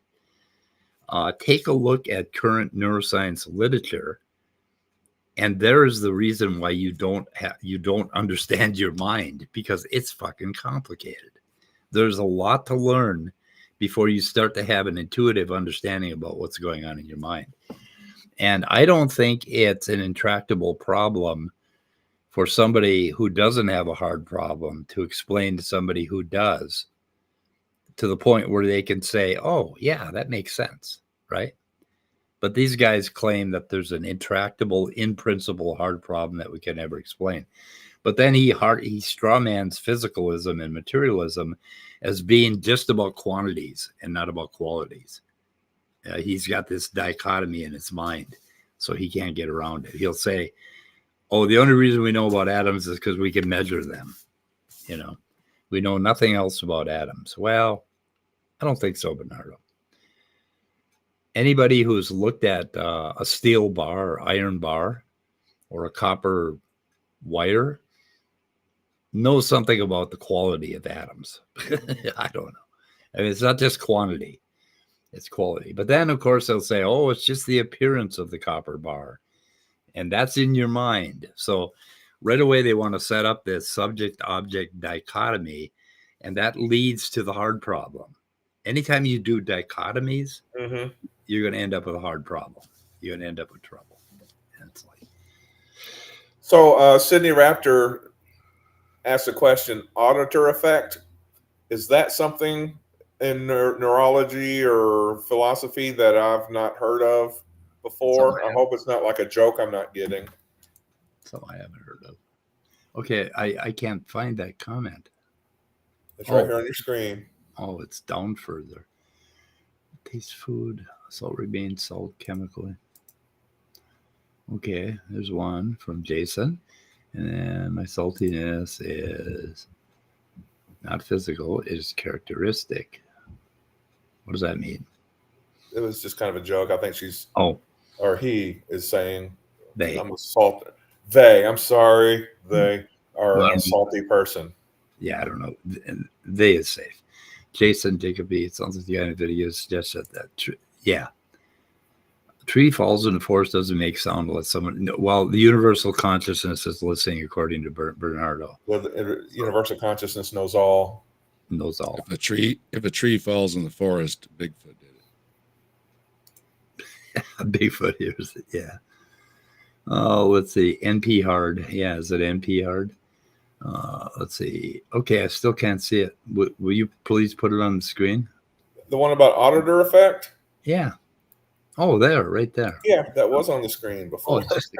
take a look at current neuroscience literature, and there is the reason why you don't understand your mind, because it's fucking complicated. There's a lot to learn before you start to have an intuitive understanding about what's going on in your mind. And I don't think it's an intractable problem for somebody who doesn't have a hard problem to explain to somebody who does, to the point where they can say, oh, yeah, that makes sense, right? But these guys claim that there's an intractable, in principle, hard problem that we can never explain. But then he strawmans physicalism and materialism as being just about quantities and not about qualities. He's got this dichotomy in his mind, so he can't get around it. He'll say, oh, the only reason we know about atoms is because we can measure them. You know, we know nothing else about atoms. Well, I don't think so, Bernardo. Anybody who's looked at a steel bar or iron bar or a copper wire knows something about the quality of atoms. I don't know. I mean, it's not just quantity, it's quality. But then, of course, they'll say, oh, it's just the appearance of the copper bar. And that's in your mind. So right away, they want to set up this subject-object dichotomy, and that leads to the hard problem. Anytime you do dichotomies, you're going to end up with a hard problem. You're going to end up with trouble. And it's like... So Sydney Raptor asked a question, auditor effect. Is that something in neurology or philosophy that I've not heard of before? I hope it's not like a joke I'm not getting. Something I haven't heard of. Okay, I can't find that comment. It's right here on your screen. Oh, it's down further. Taste food, salt remains salt chemically. Okay, there's one from Jason. And then my saltiness is not physical, it is characteristic. What does that mean? It was just kind of a joke. I think she's... Oh. Or he is saying, they. I'm a salty. I'm sorry. They are a salty person. Yeah, I don't know. They is safe. Jason Jacoby, it sounds like the guy in the video suggested that. Yeah. A tree falls in the forest doesn't make sound unless someone... Well, the universal consciousness is listening, according to Bernardo. Well, the universal consciousness knows all. Knows all. If a tree falls in the forest, Bigfoot did it. Bigfoot hears it, yeah. Oh, let's see. NP hard. Yeah, is it NP hard? Let's see. Okay, I still can't see it. Will you please put it on the screen? The one about auditor effect? Yeah. Oh, there, right there. Yeah, that was on the screen before. Oh, it's just,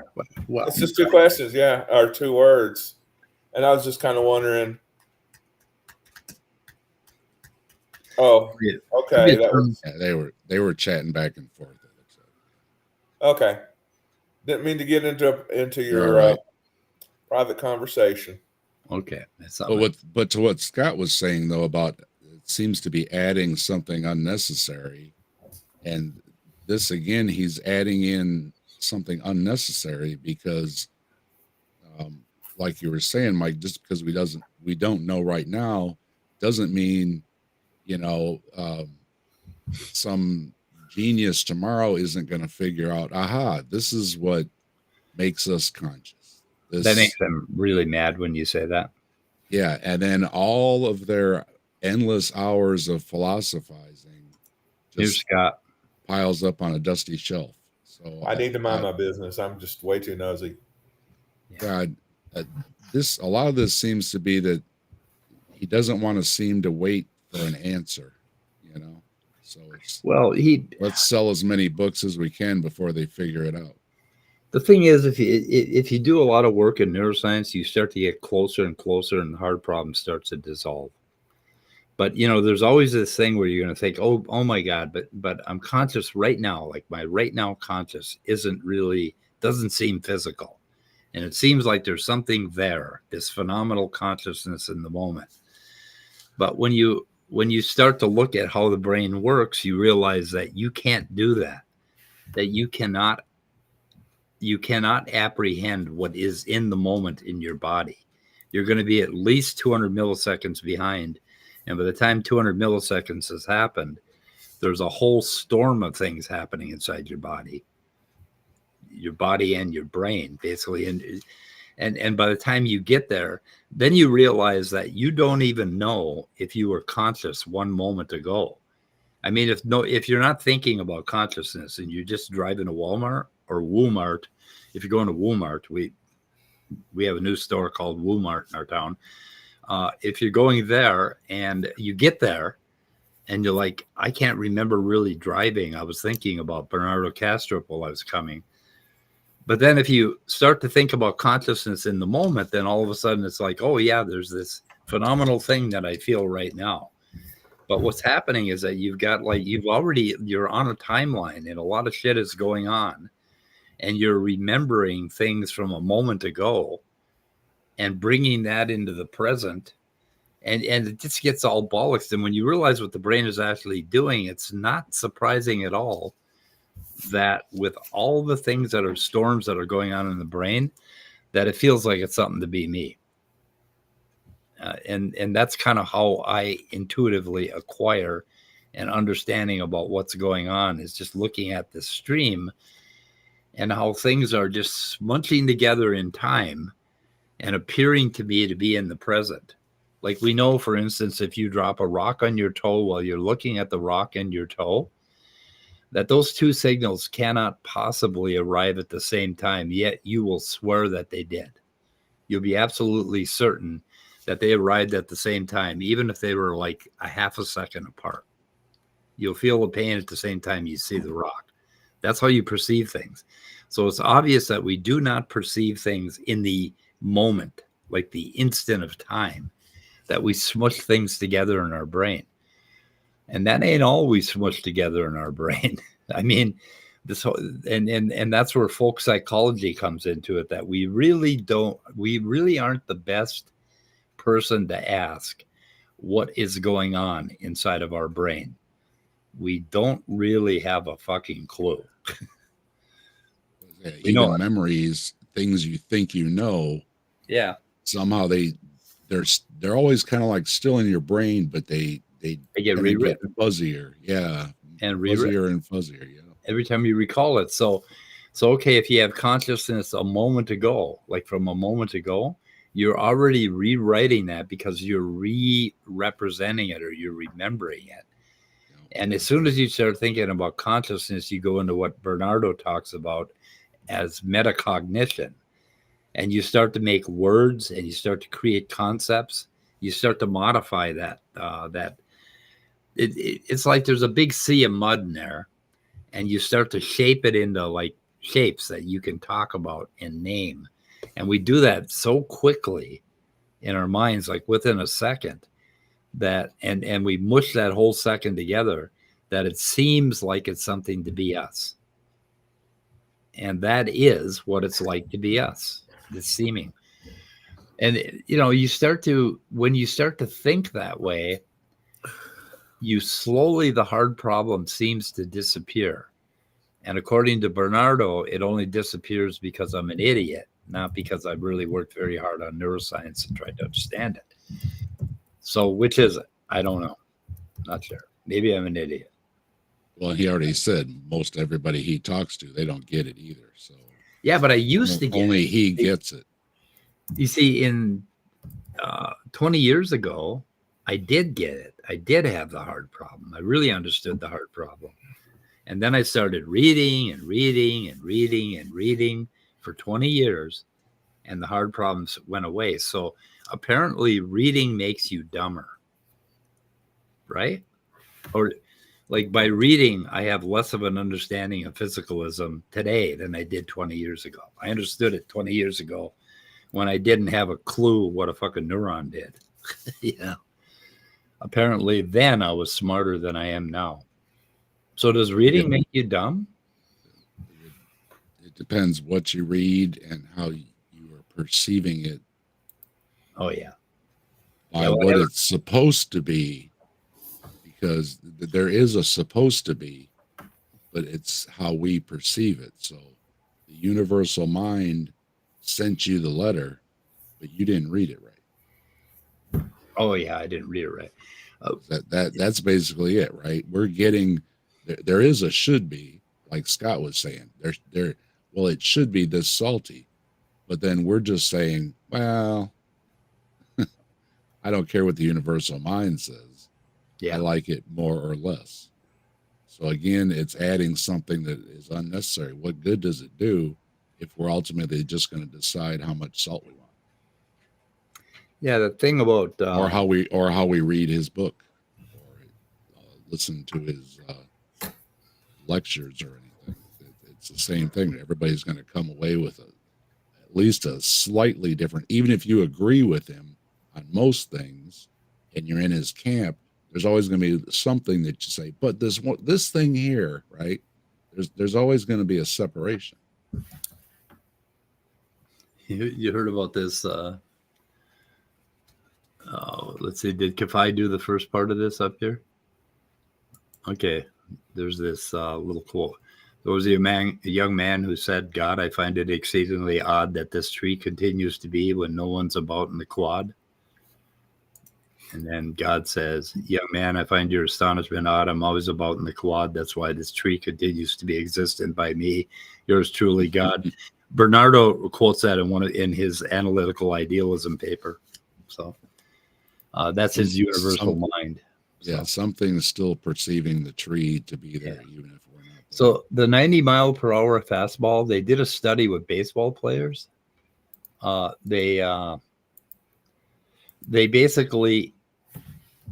wow. It's just two questions, yeah, or two words. And I was just kind of wondering. Oh, okay. Yeah, they were chatting back and forth. Okay. Didn't mean to get into your private conversation. Okay. But to what Scott was saying, though, about it seems to be adding something unnecessary. And this, again, he's adding in something unnecessary because, like you were saying, Mike, just because we don't know right now doesn't mean, some genius tomorrow isn't going to figure out, this is what makes us conscious. That makes them really mad when you say that. Yeah. And then all of their endless hours of philosophizing just piles up on a dusty shelf. So I need to mind my business. I'm just way too nosy. God, a lot of this seems to be that he doesn't want to seem to wait for an answer, So let's sell as many books as we can before they figure it out. The thing is, if you do a lot of work in neuroscience, you start to get closer and closer, and the hard problem starts to dissolve. But there's always this thing where you're going to think, oh my God, but I'm conscious right now. Like my right now conscious doesn't seem physical. And it seems like there's something there, this phenomenal consciousness in the moment. But when you start to look at how the brain works, you realize that you can't do that, that you cannot apprehend what is in the moment in your body. You're going to be at least 200 milliseconds behind. And by the time 200 milliseconds has happened, there's a whole storm of things happening inside your body and your brain, basically. And by the time you get there, then you realize that you don't even know if you were conscious one moment ago. I mean, if you're not thinking about consciousness and you're just driving to Walmart or Walmart, if you're going to Walmart, we have a new store called Walmart in our town. If you're going there and you get there and you're like, I can't remember really driving. I was thinking about Bernardo Kastrup while I was coming. But then if you start to think about consciousness in the moment, then all of a sudden it's like, oh yeah, there's this phenomenal thing that I feel right now. But what's happening is that you're on a timeline and a lot of shit is going on and you're remembering things from a moment ago and bringing that into the present, and it just gets all bollocks. And when you realize what the brain is actually doing, it's not surprising at all that with all the things that are storms that are going on in the brain, that it feels like it's something to be me. And that's kind of how I intuitively acquire an understanding about what's going on, is just looking at the stream and how things are just munching together in time and appearing to me to be in the present. Like we know, for instance, if you drop a rock on your toe while you're looking at the rock in your toe, that those two signals cannot possibly arrive at the same time, yet you will swear that they did. You'll be absolutely certain that they arrived at the same time, even if they were like a half a second apart. You'll feel the pain at the same time you see the rock. That's how you perceive things. So it's obvious that we do not perceive things in the moment, like the instant of time, that we smush things together in our brain. And that ain't always smushed together in our brain. I mean, this whole, and that's where folk psychology comes into it, that we really aren't the best person to ask what is going on inside of our brain. We don't really have a fucking clue. Yeah, even memories, things you think you know, yeah, somehow they're always kind of like still in your brain, but they get rewritten, fuzzier, yeah, and fuzzier and fuzzier, yeah. Every time you recall it, so okay, if you have consciousness a moment ago, like from a moment ago, you're already rewriting that because you're re-representing it or you're remembering it. And as soon as you start thinking about consciousness, you go into what Bernardo talks about as metacognition. And you start to make words and you start to create concepts. You start to modify that. It's like there's a big sea of mud in there. And you start to shape it into like shapes that you can talk about and name. And we do that so quickly in our minds, like within a second, that and we mush that whole second together that it seems like it's something to be us. And that is what it's like to be us, the seeming. And when you start to think that way, the hard problem seems to disappear. And according to Bernardo, it only disappears because I'm an idiot, not because I've really worked very hard on neuroscience and tried to understand it. So which is it? I don't know. Not sure. Maybe I'm an idiot. Well, he already said most everybody he talks to, they don't get it either. So yeah, but I used to get only it. He gets it. You see, in 20 years ago, I did get it. I did have the hard problem. I really understood the hard problem. And then I started reading and reading and reading and reading for 20 years, and the hard problems went away. So apparently reading makes you dumber, right? Or like by reading, I have less of an understanding of physicalism today than I did 20 years ago. I understood it 20 years ago when I didn't have a clue what a fucking neuron did. apparently then I was smarter than I am now. So does reading make you dumb? It depends what you read and how you are perceiving it. Oh, yeah. By what it's supposed to be, because there is a supposed to be, but it's how we perceive it. So the universal mind sent you the letter, but you didn't read it right. Oh, yeah, I didn't read it right. That's basically it, right? We're getting there is a should be, like Scott was saying. Well, it should be this salty, but then we're just saying, well, I don't care what the universal mind says. Yeah. I like it more or less. So again, it's adding something that is unnecessary. What good does it do if we're ultimately just going to decide how much salt we want? Yeah, the thing about or how we read his book, or listen to his lectures or anything. It's the same thing. Everybody's going to come away with at least a slightly different. Even if you agree with him on most things, and you're in his camp, there's always going to be something that you say, but this thing here, right? There's always going to be a separation. You heard about this? Let's see. Did Kafai do the first part of this up here? Okay. There's this little quote. There was a young man who said, "God, I find it exceedingly odd that this tree continues to be when no one's about in the quad." And then God says, "Young man, I find your astonishment odd. I'm always about in the quad. That's why this tree continues to be existent by me. Yours truly, God." Bernardo quotes that in his analytical idealism paper. So that's his universal mind. So. Yeah, something's still perceiving the tree to be there, even if we're not there. So the 90-mile-per-hour fastball, they did a study with baseball players. They basically...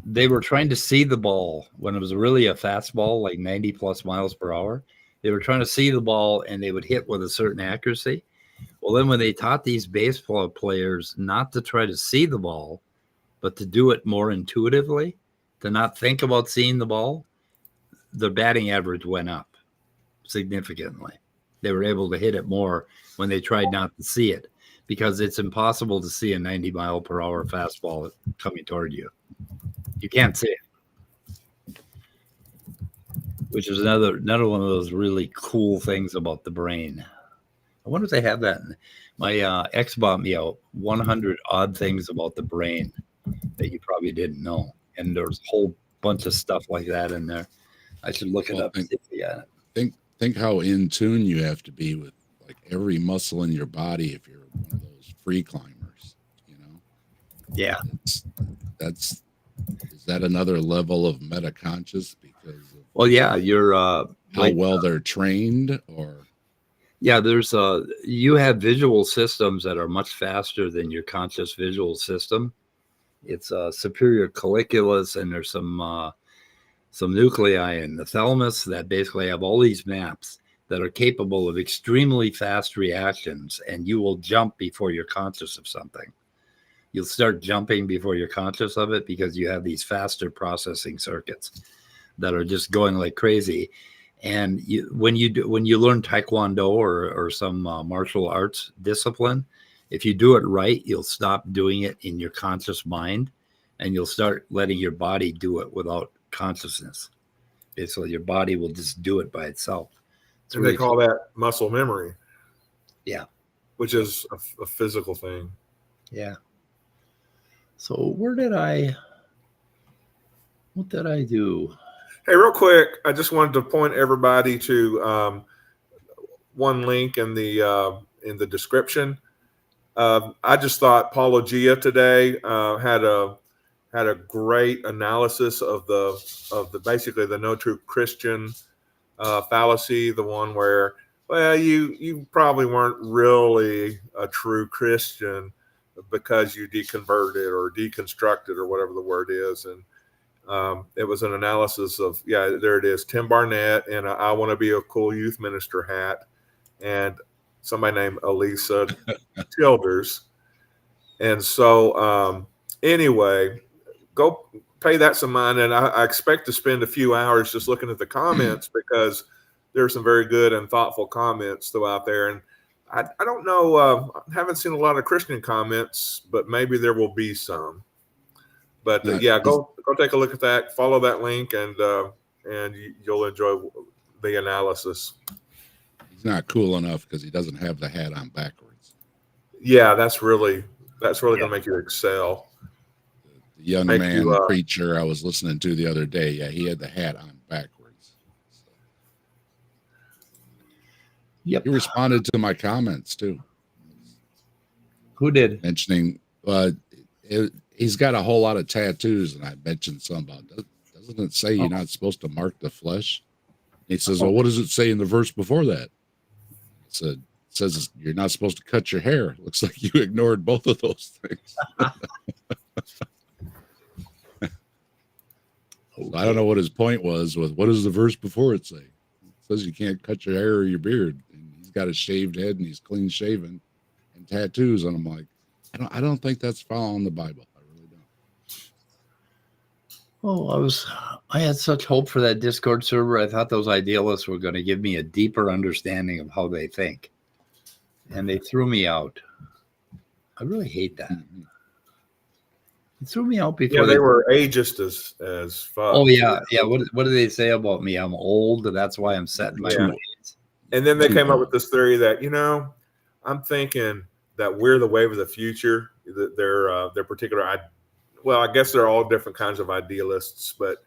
They were trying to see the ball when it was really a fastball, like 90 plus miles per hour. They were trying to see the ball and they would hit with a certain accuracy. Well, then when they taught these baseball players not to try to see the ball, but to do it more intuitively, to not think about seeing the ball, the batting average went up significantly. They were able to hit it more when they tried not to see it, because it's impossible to see a 90-mile-per-hour fastball coming toward you. You can't see it, which is another one of those really cool things about the brain. I wonder if they have that. My ex bought me out 100 odd things about the brain that you probably didn't know, and there's a whole bunch of stuff like that in there. I should look it up. Think how in tune you have to be with like every muscle in your body if you're one of those free climbers. You know? Yeah, Is that another level of metaconscious because of you're how well they're trained, or there's you have visual systems that are much faster than your conscious visual system. It's superior colliculus, and there's some nuclei in the thalamus that basically have all these maps that are capable of extremely fast reactions, and you will jump before you're conscious of something. You'll start jumping before you're conscious of it because you have these faster processing circuits that are just going like crazy. And when you learn Taekwondo or some martial arts discipline, if you do it right, you'll stop doing it in your conscious mind, and you'll start letting your body do it without consciousness. Basically, your body will just do it by itself. And they call that muscle memory. Yeah. Which is a physical thing. Yeah. So what did I do? Hey, real quick, I just wanted to point everybody to one link in the description. I just thought Paulogia today had a great analysis of the basically the no true Christian fallacy, the one where, well, you probably weren't really a true Christian because you deconverted or deconstructed or whatever the word is. And it was an analysis of, there it is, Tim Barnett and I want to be a cool youth minister hat, and somebody named Elisa Childers. And so anyway, go pay that some mind, and I expect to spend a few hours just looking at the comments because there's some very good and thoughtful comments throughout there. And I don't know, I haven't seen a lot of Christian comments, but maybe there will be some. But yeah, go take a look at that. Follow that link, and you'll enjoy the analysis. He's not cool enough because he doesn't have the hat on backwards. Yeah, that's really gonna make you excel. The young man preacher I was listening to the other day, yeah, he had the hat on backwards. So. Yep. He responded to my comments too. Who did? Mentioning he's got a whole lot of tattoos, and I mentioned some about, doesn't it say you're not supposed to mark the flesh? He says, well, what does it say in the verse before that? It says you're not supposed to cut your hair. Looks like you ignored both of those things. So I don't know what his point was with what does the verse before it say? It says you can't cut your hair or your beard. And he's got a shaved head and he's clean shaven and tattoos. And I'm like, I don't think that's following the Bible. I really don't. Oh, I had such hope for that Discord server. I thought those idealists were going to give me a deeper understanding of how they think. And they threw me out. I really hate that. Mm-hmm. It threw me out before. Yeah, they were ageist as fuck. Oh yeah, yeah. What do they say about me? I'm old. That's why I'm set in my ways. And then they came up with this theory that, I'm thinking that we're the wave of the future. That their particular, well, I guess they're all different kinds of idealists, but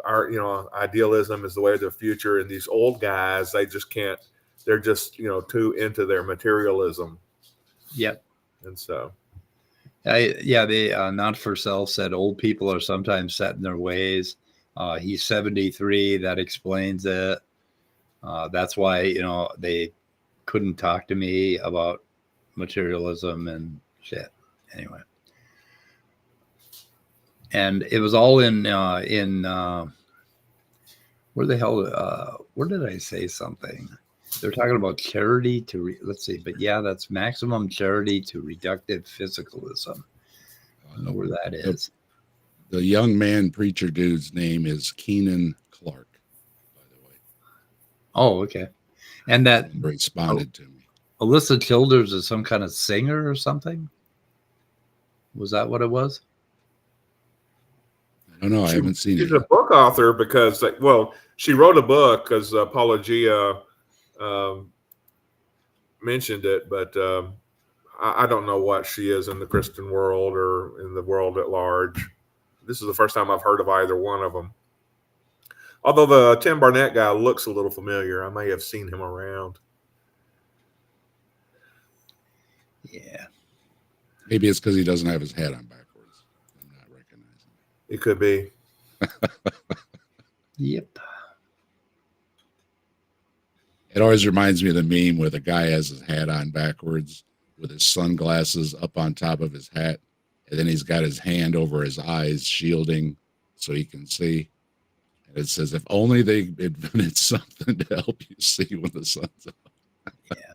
our idealism is the way of the future. And these old guys, they just can't. They're just too into their materialism. Yep. And so. They Not for self said old people are sometimes set in their ways. He's 73. That explains it. That's why they couldn't talk to me about materialism and shit. Anyway, and it was all in where the hell? Where did I say something? They're talking about charity to let's see, but yeah, that's maximum charity to reductive physicalism. I don't know where that is. The young man preacher dude's name is Keenan Clark, by the way. Oh, okay. And that responded to me. Alyssa Childers is some kind of singer or something. Was that what it was? I don't know. I haven't seen it. She's a book author because, she wrote a book because Paula Gia mentioned it, but I don't know what she is in the Christian world or in the world at large. This is the first time I've heard of either one of them. Although the Tim Barnett guy looks a little familiar. I may have seen him around. Yeah. Maybe it's because he doesn't have his hat on backwards. I'm not recognizing it. It could be. Yep. It always reminds me of the meme where the guy has his hat on backwards with his sunglasses up on top of his hat. And then he's got his hand over his eyes, shielding so he can see. And it says, if only they invented something to help you see when the sun's up. Yeah.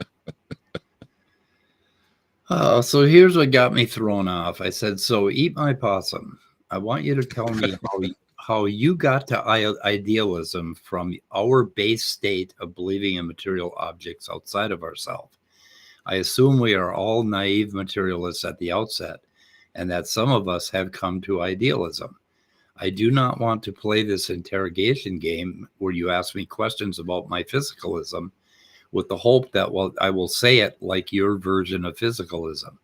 So here's what got me thrown off. I said, so eat my possum. I want you to tell me how you got to idealism from our base state of believing in material objects outside of ourselves. I assume we are all naive materialists at the outset, and that some of us have come to idealism. I do not want to play this interrogation game where you ask me questions about my physicalism with the hope that I will say it like your version of physicalism.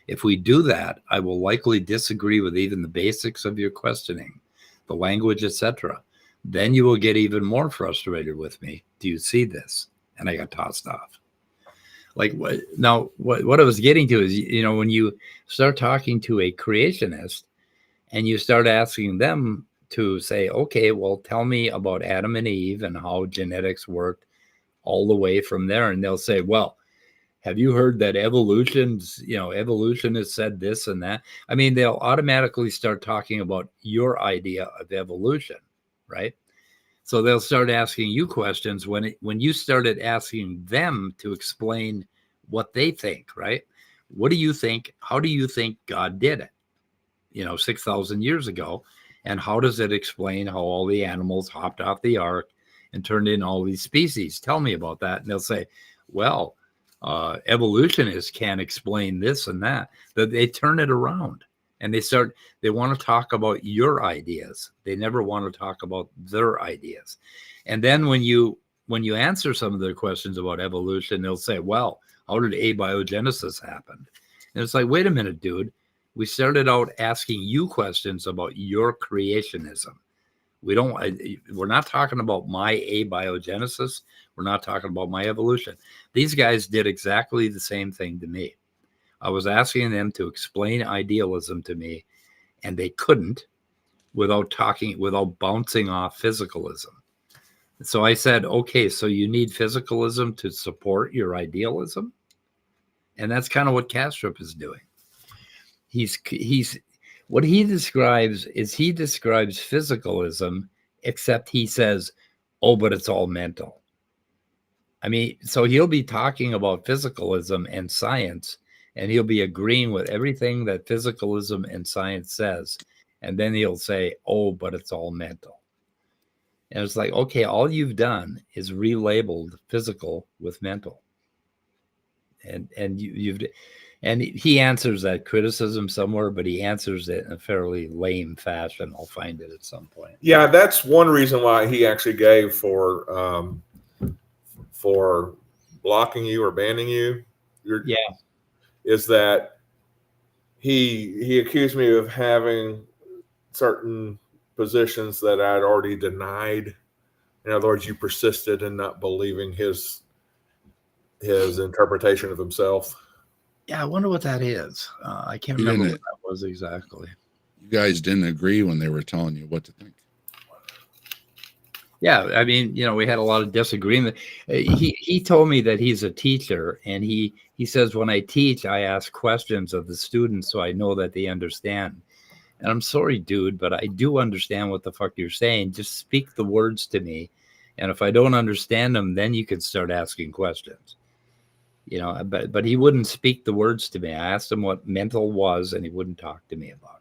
If we do that, I will likely disagree with even the basics of your questioning, the language, etc. Then you will get even more frustrated with me. Do you see this? And I got tossed off. Like what I was getting to is, when you start talking to a creationist and you start asking them to say, okay, well, tell me about Adam and Eve and how genetics worked all the way from there. And they'll say, well, have you heard that evolutionists said this and that? I mean, they'll automatically start talking about your idea of evolution, right? So they'll start asking you questions when you started asking them to explain what they think, right? What do you think? How do you think God did it? 6,000 years ago. And how does it explain how all the animals hopped off the ark and turned in all these species? Tell me about that. And they'll say, well, evolutionists can't explain this and that. That they turn it around and they want to talk about your ideas. They never want to talk about their ideas. And then when you answer some of their questions about evolution, they'll say, well, how did abiogenesis happen? And it's like, wait a minute, dude. We started out asking you questions about your creationism. We're not talking about my abiogenesis. We're not talking about my evolution. These guys did exactly the same thing to me. I was asking them to explain idealism to me, and they couldn't without bouncing off physicalism. So I said, okay, so you need physicalism to support your idealism? And that's kind of what Kastrup is doing. What he describes physicalism, except he says, oh, but it's all mental. I mean, so he'll be talking about physicalism and science, and he'll be agreeing with everything that physicalism and science says. And then he'll say, oh, but it's all mental. And it's like, okay, all you've done is relabeled physical with mental. And he answers that criticism somewhere, but he answers it in a fairly lame fashion. I'll find it at some point. Yeah, that's one reason why he actually gave for blocking you or banning you. Is that he accused me of having certain positions that I'd already denied. In other words, you persisted in not believing his interpretation of himself. Yeah, I wonder what that is. I can't remember what that was exactly. You guys didn't agree when they were telling you what to think. Yeah, I mean, we had a lot of disagreement. He told me that he's a teacher, and he says when I teach, I ask questions of the students so I know that they understand. And I'm sorry, dude, but I do understand what the fuck you're saying. Just speak the words to me, and if I don't understand them, then you can start asking questions. But he wouldn't speak the words to me. I asked him what mental was, and he wouldn't talk to me about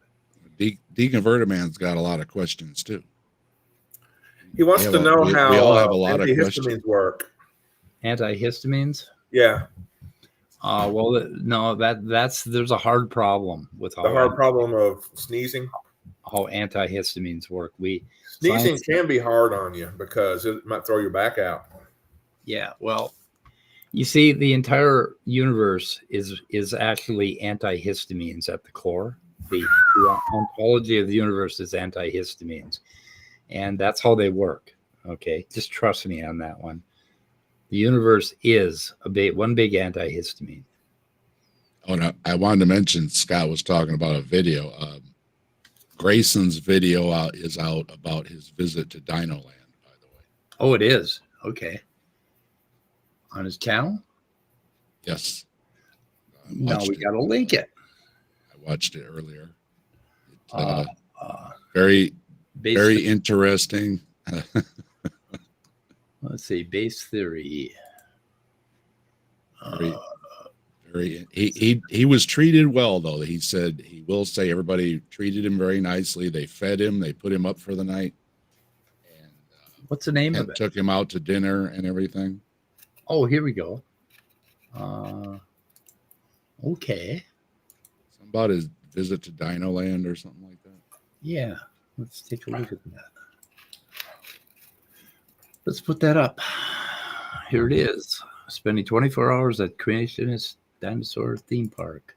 it. Deconverted man's got a lot of questions too. He wants to know how we all have a lot of questions. Work. Antihistamines? Yeah. Well, no, there's a hard problem with the hard problem of sneezing. How antihistamines work. Sneezing can be hard on you because it might throw your back out. Yeah, well, you see, the entire universe is actually antihistamines at the core. The ontology of the universe is antihistamines, and that's how they work. Okay, just trust me on that one. The universe is one big antihistamine. Oh, no, I wanted to mention Scott was talking about a video. Grayson's video is out about his visit to Dino Land, by the way. Oh, it is? Okay. On his channel? Yes. Now we got to link it. I watched it earlier. Very interesting. Let's see, base theory. He was treated well, though. He said he will say everybody treated him very nicely. They fed him. They put him up for the night. And what's the name of it? Took him out to dinner and everything. Oh, here we go. Okay. Something about his visit to Dino Land or something like that. Yeah, let's take a look at that. Let's put that up. Here it is. Spending 24 hours at Creationist Dinosaur theme park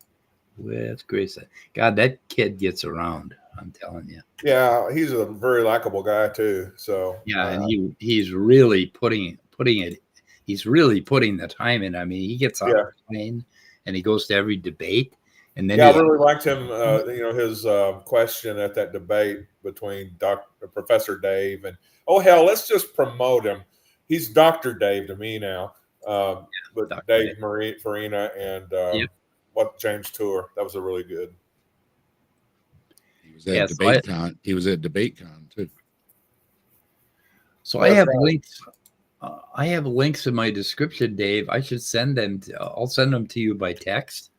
with Grayson. God, that kid gets around. I'm telling you. Yeah, he's a very likable guy too. So yeah, and he's really putting it. He's really putting the time in. I mean, he gets on the plane and he goes to every debate. And then I really liked him. His question at that debate between Professor Dave and hell, let's just promote him. He's Dr. Dave to me now. But Dave Farina and James Tour. That was a really good. He was at DebateCon. He was at DebateCon too. So I have links. I have links in my description, Dave. I should send them. I'll send them to you by text,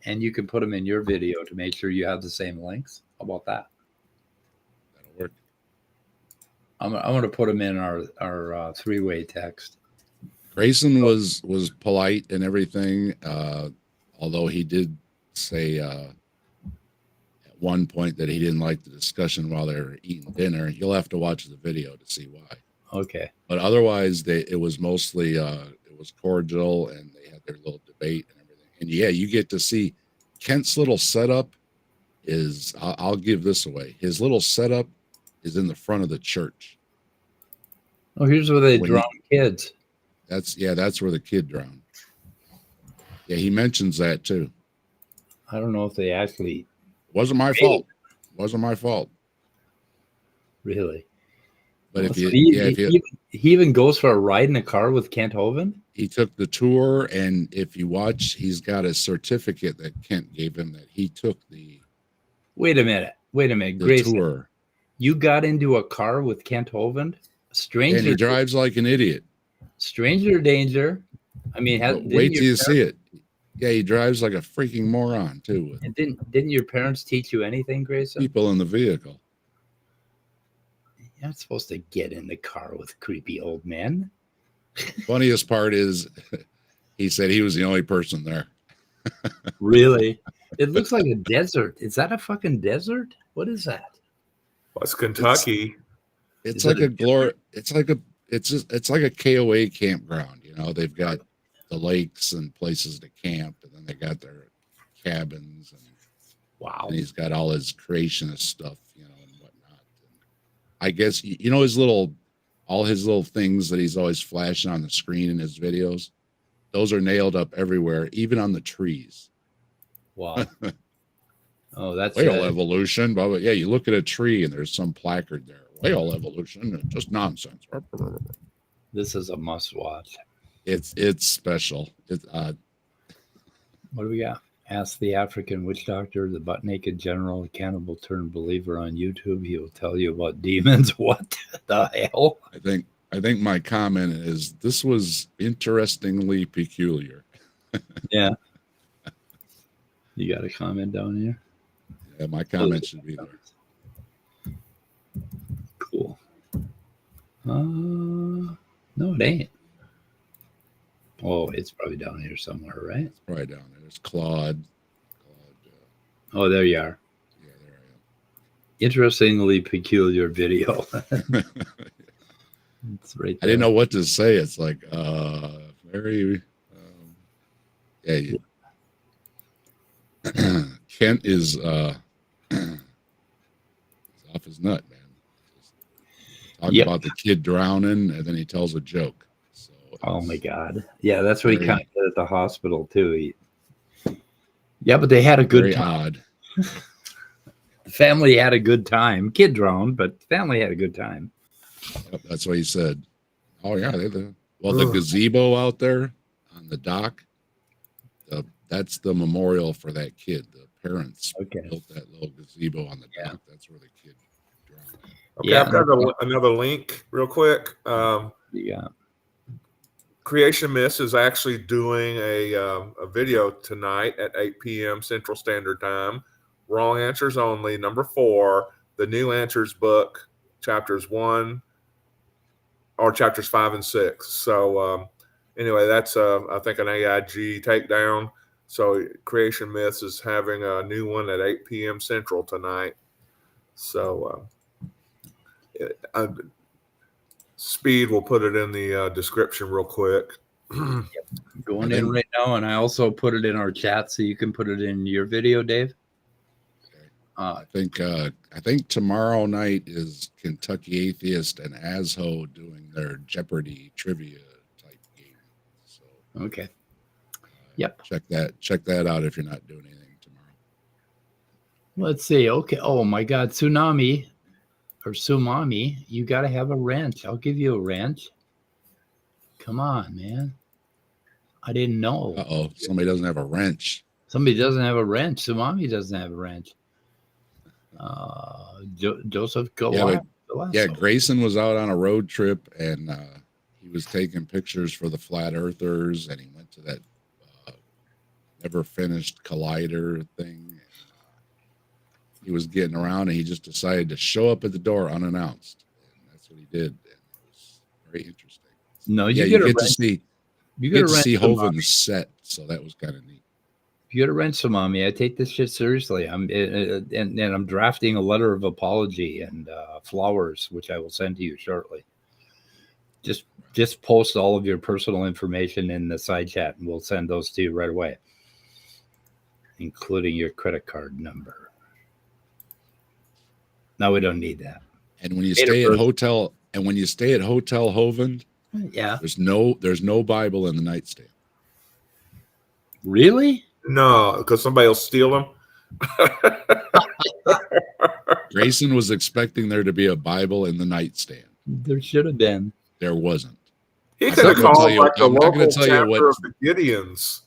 and you can put them in your video to make sure you have the same links. How about that? I'm going to put him in our three-way text. Grayson was polite and everything, although he did say at one point that he didn't like the discussion while they were eating dinner. You'll have to watch the video to see why. Okay. But otherwise, it was mostly it was cordial, and they had their little debate and everything. And yeah, you get to see Kent's little setup is. I'll give this away. His little setup is in the front of the church. Oh, here's where they drown kids. That's where the kid drowned. Yeah, he mentions that too. I don't know if they actually. Wasn't my fault. Wasn't my fault. Really? But if he even goes for a ride in a car with Kent Hovind. He took the tour, and if you watch, he's got a certificate that Kent gave him that he took the. Wait a minute, the Grayson, tour. You got into a car with Kent Hovind? Stranger. And he drives like an idiot. Stranger danger. I mean, wait till you see it. Yeah, he drives like a freaking moron too. And didn't your parents teach you anything, Grayson? People in the vehicle. You're not supposed to get in the car with creepy old men. Funniest part is he said he was the only person there. Really? It looks like a desert. Is that a fucking desert? What is that? Well, it's Kentucky. It's like it's like a KOA campground. You know, they've got the lakes and places to camp, and then they got their cabins. And wow. And he's got all his creationist stuff, you know, and whatnot. And I guess you know all his little things that he's always flashing on the screen in his videos. Those are nailed up everywhere, even on the trees. Wow. Oh, that's whale evolution. But yeah, you look at a tree and there's some placard there. Whale evolution, just nonsense. This is a must watch. It's special. What do we got? Ask the African witch doctor, the butt naked general, cannibal turned believer on YouTube. He will tell you about demons. What the hell? I think my comment is this was interestingly peculiar. Yeah. You got a comment down here? Yeah, my comment should be there. Cool. No, it ain't. Oh, it's probably down here somewhere, right? It's probably down there. There's Claude. Oh, there you are. Yeah, there I am. Interestingly peculiar video. It's right there. I didn't know what to say. It's like very yeah. Kent is off his nut, man. Talking about the kid drowning, and then he tells a joke. So oh my God. Yeah, that's what he kind of did at the hospital too. Yeah, but they had a good time. Odd. Family had a good time. Kid drowned, but family had a good time. Yep, that's what he said. Oh yeah, the gazebo out there on the dock. That's the memorial for that kid. The parents built that little gazebo on the dock. That's where the kid drowned. Okay, yeah. I've got another link real quick. Yeah. Creationist is actually doing a video tonight at 8 p.m. Central Standard Time. Wrong Answers Only, number 4, the New Answers book, chapters 5 and 6. So anyway, that's I think an AIG takedown. So Creation Myths is having a new one at 8 p.m. Central tonight. So Speed will put it in the description real quick. Going in right now, and I also put it in our chat so you can put it in your video, Dave. I think tomorrow night is Kentucky Atheist and ASHO doing their Jeopardy trivia type game. So okay. Yep. Check that out if you're not doing anything tomorrow. Let's see. Okay. Oh my God, Tsunami or Sumami, you got to have a wrench. I'll give you a wrench. Come on, man. I didn't know. Uh-oh, somebody doesn't have a wrench. Somebody doesn't have a wrench. Sumami doesn't have a wrench. Joseph Yeah, Grayson was out on a road trip, and he was taking pictures for the Flat Earthers, and he went to that never finished collider thing. And, he was getting around, and he just decided to show up at the door unannounced. And that's what he did. And it was very interesting. No, you get to see Hovind set, so that was kind of neat. You got to rent some on me. I take this shit seriously. I'm drafting a letter of apology and flowers, which I will send to you shortly. Just post all of your personal information in the side chat, and we'll send those to you right away, including your credit card number. No, we don't need that. And when you stay at hotel Hovind, yeah, there's no Bible in the nightstand. Really? No, because somebody will steal them. Grayson was expecting there to be a Bible in the nightstand. There should have been. There wasn't. He could have called like the local chapter of the Gideons.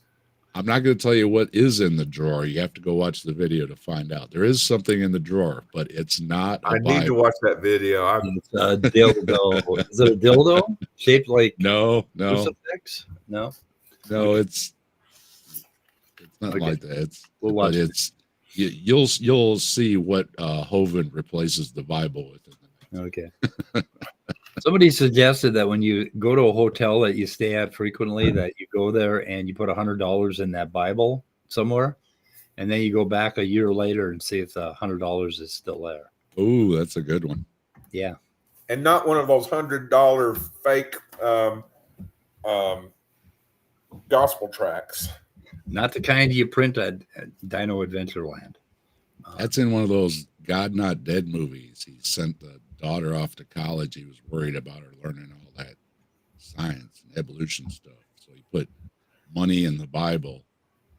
I'm not going to tell you what is in the drawer. You have to go watch the video to find out. There is something in the drawer, but it's not a Bible. Need to watch that video. It's a dildo. Is it a dildo shaped like no crucifix? No, it's not like that. We'll watch you'll see what Hovind replaces the Bible with. Okay. Somebody suggested that when you go to a hotel that you stay at frequently, that you go there and you put $100 in that Bible somewhere, and then you go back a year later and see if the $100 is still there. Ooh, that's a good one. Yeah. And not one of those $100 fake gospel tracts. Not the kind you print at Dino Adventureland. That's in one of those God Not Dead movies. He sent the daughter off to college. He was worried about her learning all that science and evolution stuff. So he put money in the Bible.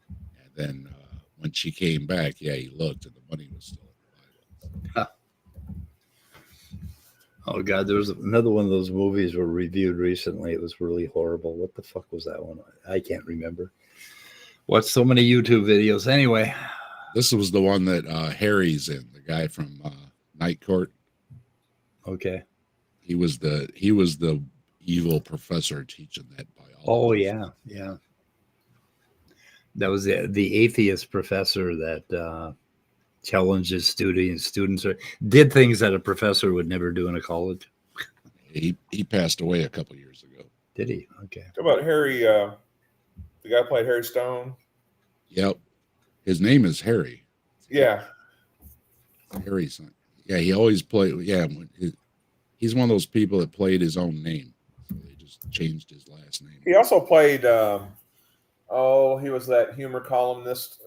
And then when she came back, he looked and the money was still in the Bible. Oh, God, there was another one of those movies were reviewed recently. It was really horrible. What the fuck was that one? I can't remember. Watched so many YouTube videos. Anyway. This was the one that Harry's in, the guy from Night Court. Okay. He was the evil professor teaching that biology. Oh, yeah. That was the atheist professor that challenges students or did things that a professor would never do in a college. He passed away a couple years ago. Did he? Okay. How about Harry? The guy played Harry Stone. Yep. His name is Harry. Yeah. Harry's son. Yeah, he always played. Yeah, he's one of those people that played his own name. So they just changed his last name. He also played. He was that humor columnist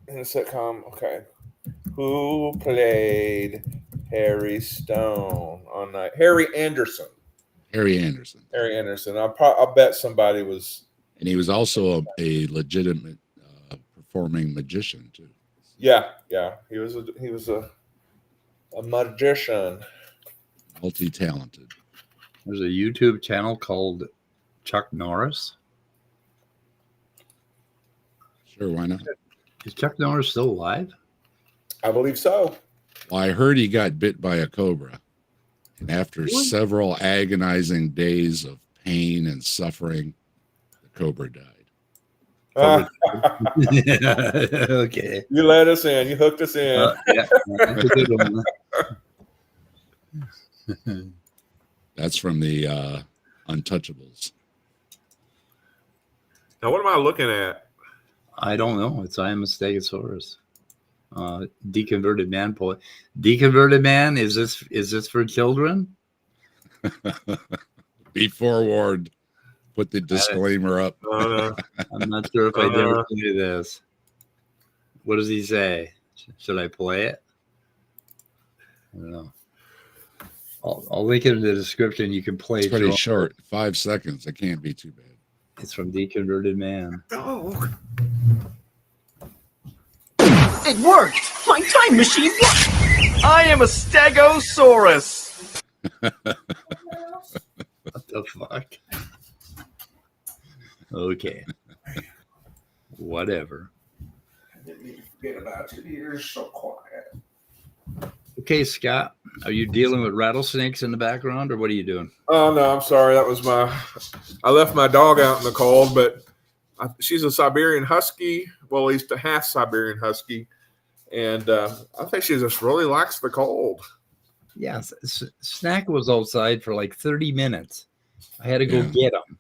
in a sitcom. Okay, who played Harry Stone on Night? Harry Anderson. Harry Anderson. I bet somebody was. And he was also a legitimate performing magician too. Yeah. He was a magician. Multi-talented. There's a YouTube channel called Chuck Norris. Sure, why not? Is Chuck Norris still alive? I believe so. Well, I heard he got bit by a cobra. And after several agonizing days of pain and suffering, the cobra died. Okay. You let us in. You hooked us in. Yeah. That's from the Untouchables. Now, what am I looking at? I don't know. It's I am a Stegosaurus. Deconverted man poet. Deconverted man. Is this for children? Be forewarned. Put the disclaimer up. I'm not sure if I dare play this. What does he say? Should I play it? I don't know. I'll link it in the description. You can play. It's pretty short. 5 seconds. It can't be too bad. It's from Deconverted Man. Oh. It worked! My time machine worked! I am a Stegosaurus! What the fuck? Okay. Whatever. I didn't even forget about you. You're so quiet. Okay, Scott, are you dealing with rattlesnakes in the background, or what are you doing? Oh, no, I'm sorry. That was I left my dog out in the cold, but she's a Siberian Husky. Well, at least a half Siberian Husky. And I think she just really likes the cold. Yeah, Snack was outside for like 30 minutes. I had to go get him.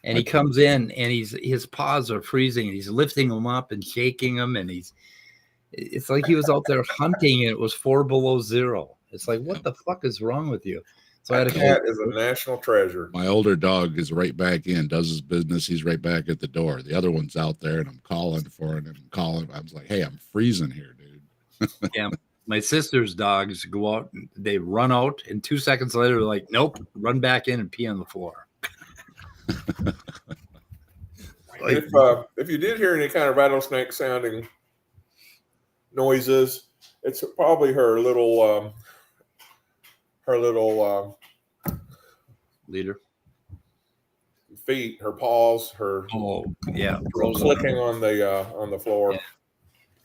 And he comes in and his paws are freezing. And he's lifting them up and shaking them. And it's like he was out there hunting and it was 4 below zero. It's like, what the fuck is wrong with you? So that cat is a national treasure. My older dog is right back in, does his business. He's right back at the door. The other one's out there and I'm calling for him and calling. I was like, hey, I'm freezing here, dude. Yeah. My sister's dogs go out, and they run out, and 2 seconds later, they're like, nope, run back in and pee on the floor. If you did hear any kind of rattlesnake sounding noises, it's probably her little leader feet, her paws, her clicking on the floor. Yeah.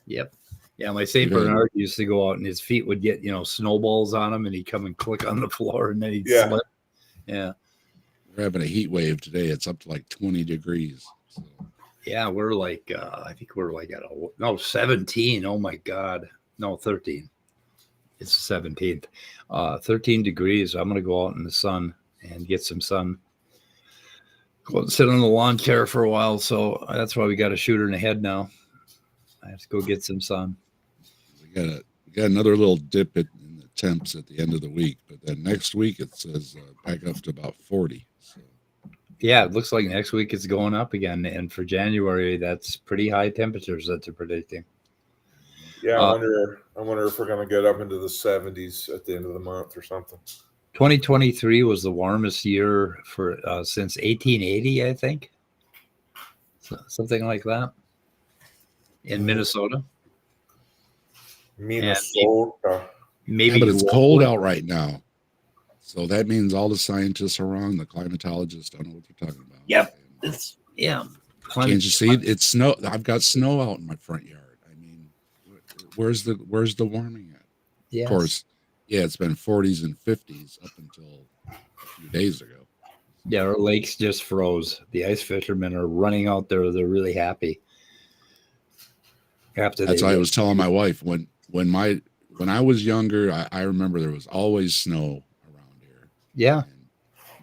Yep. Yeah, my St. Bernard used to go out and his feet would get, snowballs on him and he'd come and click on the floor and then he'd slip. Yeah. We're having a heat wave today. It's up to like 20 degrees. So. Yeah, we're like, I think we're like at 17. Oh my God. No, 13. It's the 17th. 13 degrees. I'm going to go out in the sun and get some sun. Go out and sit on the lawn chair for a while. So that's why we got a shooter in the head now. I have to go get some sun. We got another little dip in the temps at the end of the week, but then next week it says back up to about 40. So. Yeah, it looks like next week it's going up again, and for January that's pretty high temperatures that they're predicting. Yeah, I wonder if we're going to get up into the 70s at the end of the month or something. 2023 was the warmest year for since 1880, I think, something like that. In Minnesota. Maybe but it's cold out right now. So that means all the scientists are wrong. The climatologists don't know what they're talking about. Yep. Can't you see it? It's snow. I've got snow out in my front yard. I mean, where's the warming at? Yes. Of course, it's been 40s and 50s up until a few days ago. Yeah, our lakes just froze. The ice fishermen are running out there. They're really happy. That's why I was telling my wife when I was younger, I remember there was always snow around here. Yeah. And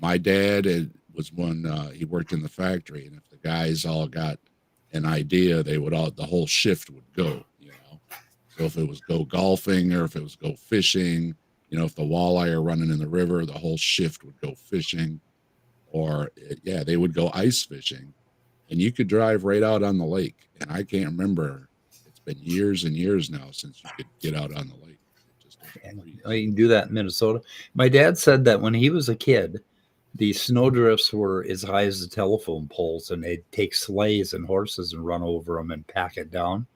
my dad was one, he worked in the factory, and if the guys all got an idea, the whole shift would go, So if it was go golfing or if it was go fishing, if the walleye are running in the river, the whole shift would go fishing, or they would go ice fishing, and you could drive right out on the lake. And I can't remember. Been years and years now since you could get out on the lake. You can do that in Minnesota. My dad said that when he was a kid, the snowdrifts were as high as the telephone poles, and they'd take sleighs and horses and run over them and pack it down.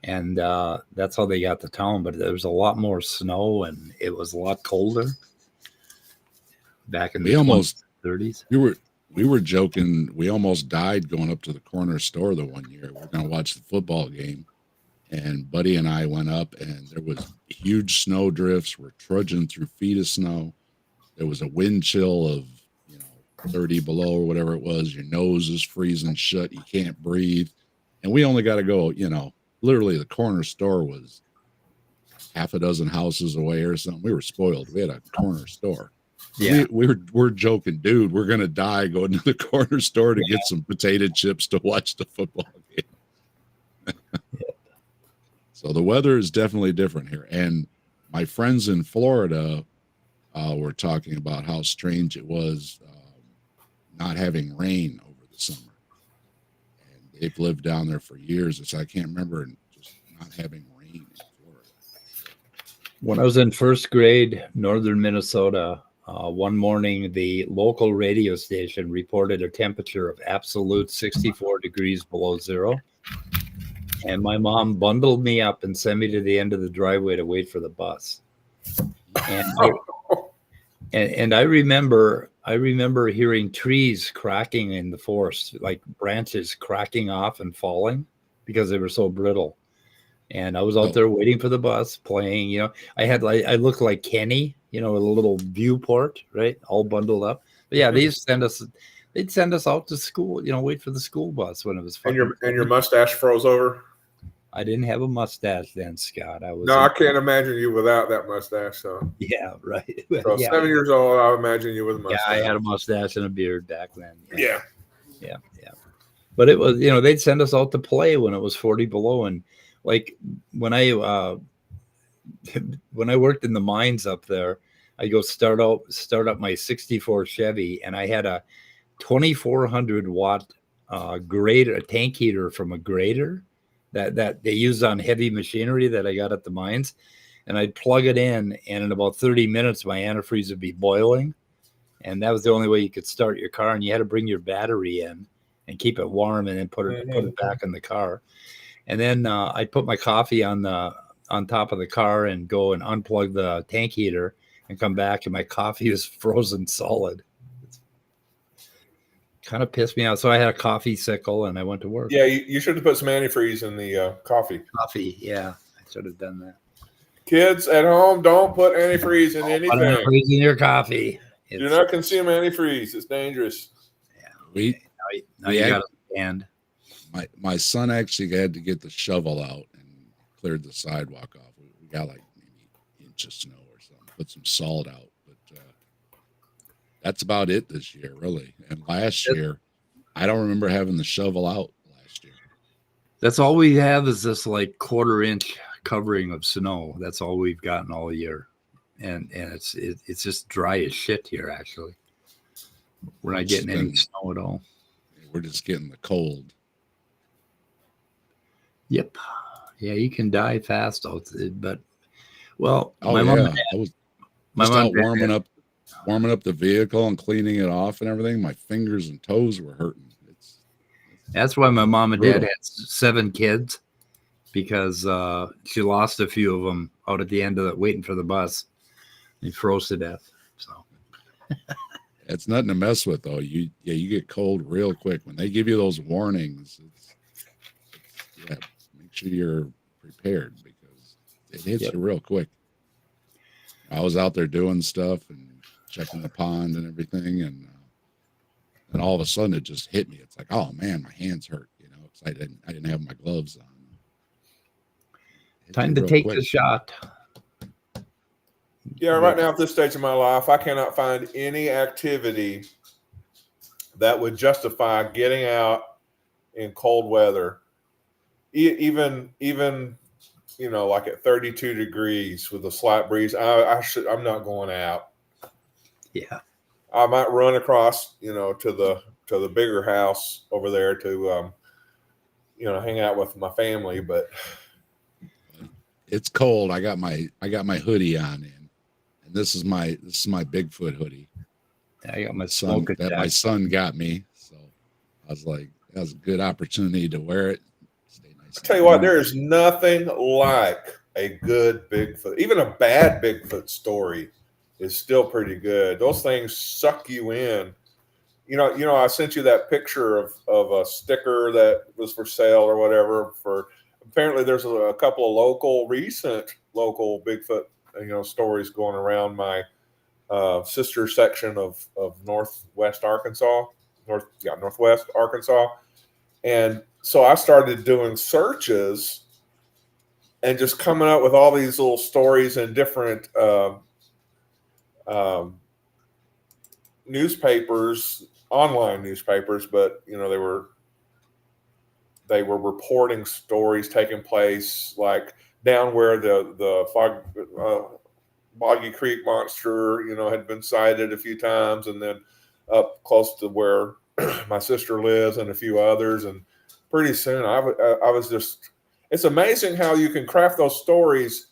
And that's how they got to town. But there was a lot more snow, and it was a lot colder back in the 30s. We were joking. We almost died going up to the corner store the one year. We're going to watch the football game. And Buddy and I went up, and there was huge snow drifts. We're trudging through feet of snow. There was a wind chill of, 30 below or whatever it was. Your nose is freezing shut. You can't breathe. And we only got to go, literally the corner store was half a dozen houses away or something. We were spoiled. We had a corner store. Yeah, we're joking, dude. We're gonna die going to the corner store to get some potato chips to watch the football game. So the weather is definitely different here. And my friends in Florida were talking about how strange it was not having rain over the summer. And they've lived down there for years. So I can't remember just not having rain in Florida. When I was in first grade, northern Minnesota, one morning, the local radio station reported a temperature of absolute 64 degrees below zero. And my mom bundled me up and sent me to the end of the driveway to wait for the bus. And I remember hearing trees cracking in the forest, like branches cracking off and falling because they were so brittle. And I was out there waiting for the bus, playing. I looked like Kenny, with a little viewport, right, all bundled up. But yeah, they'd send us out to school, wait for the school bus when it was fun. And your mustache froze over. I didn't have a mustache then, Scott. I was No, I can't imagine you without that mustache. So yeah, right. so Yeah. 7 years old, I imagine you with a mustache. Yeah, I had a mustache and a beard back then. Yeah. But it was, they'd send us out to play when it was 40 below, and like when I worked in the mines up there, I go start up my 64 Chevy, and I had a 2400 watt grader, a tank heater from a grader that they use on heavy machinery that I got at the mines, and I'd plug it in, and in about 30 minutes my antifreeze would be boiling, and that was the only way you could start your car, and you had to bring your battery in and keep it warm, and then put it back in the car. And then I'd put my coffee on top of the car and go and unplug the tank heater and come back, and my coffee was frozen solid. Kind of pissed me out. So I had a coffee sickle and I went to work. Yeah, you should have put some antifreeze in the coffee. Coffee, yeah. I should have done that. Kids at home, don't put antifreeze in anything. Put antifreeze in your coffee. Do not consume antifreeze. It's dangerous. Yeah. Now you got to stand. My son actually had to get the shovel out and cleared the sidewalk off. We got like maybe an inch of snow or something. Put some salt out, but that's about it this year, really. And last year, I don't remember having the shovel out last year. That's all we have is this like 1/4 inch covering of snow. That's all we've gotten all year, and it's just dry as shit here. Actually, we're not getting any snow at all. We're just getting the cold. Yep. Yeah, you can die fast out there, but my mom mom I was out warming up the vehicle and cleaning it off and everything. My fingers and toes were hurting. That's why my mom and dad had 7 kids, because she lost a few of them out at the end of it waiting for the bus. They froze to death. So it's nothing to mess with, though. You get cold real quick when they give you those warnings. Make sure you're prepared because it hits you real quick. I was out there doing stuff and checking the pond and everything, and all of a sudden it just hit me. It's like, oh man, my hands hurt, because I didn't have my gloves on. Time to take the shot. Yeah, right now at this stage of my life, I cannot find any activity that would justify getting out in cold weather. Even like at 32 degrees with a slight breeze, I'm not going out. Yeah, I might run across, to the bigger house over there to, hang out with my family. But it's cold. I got my hoodie on, and this is my Bigfoot hoodie. I got my son that my son got me. So I was like, that was a good opportunity to wear it. I tell you what, there is nothing like a good Bigfoot. Even a bad Bigfoot story is still pretty good. Those things suck you in. I sent you that picture of a sticker that was for sale or whatever. Apparently there's a couple of recent local Bigfoot, stories going around my sister section of Northwest Arkansas. And so I started doing searches and just coming up with all these little stories in different newspapers, online newspapers, but they were reporting stories taking place like down where the Boggy Creek monster, had been sighted a few times, and then up close to where my sister lives and a few others. And pretty soon I was just, it's amazing how you can craft those stories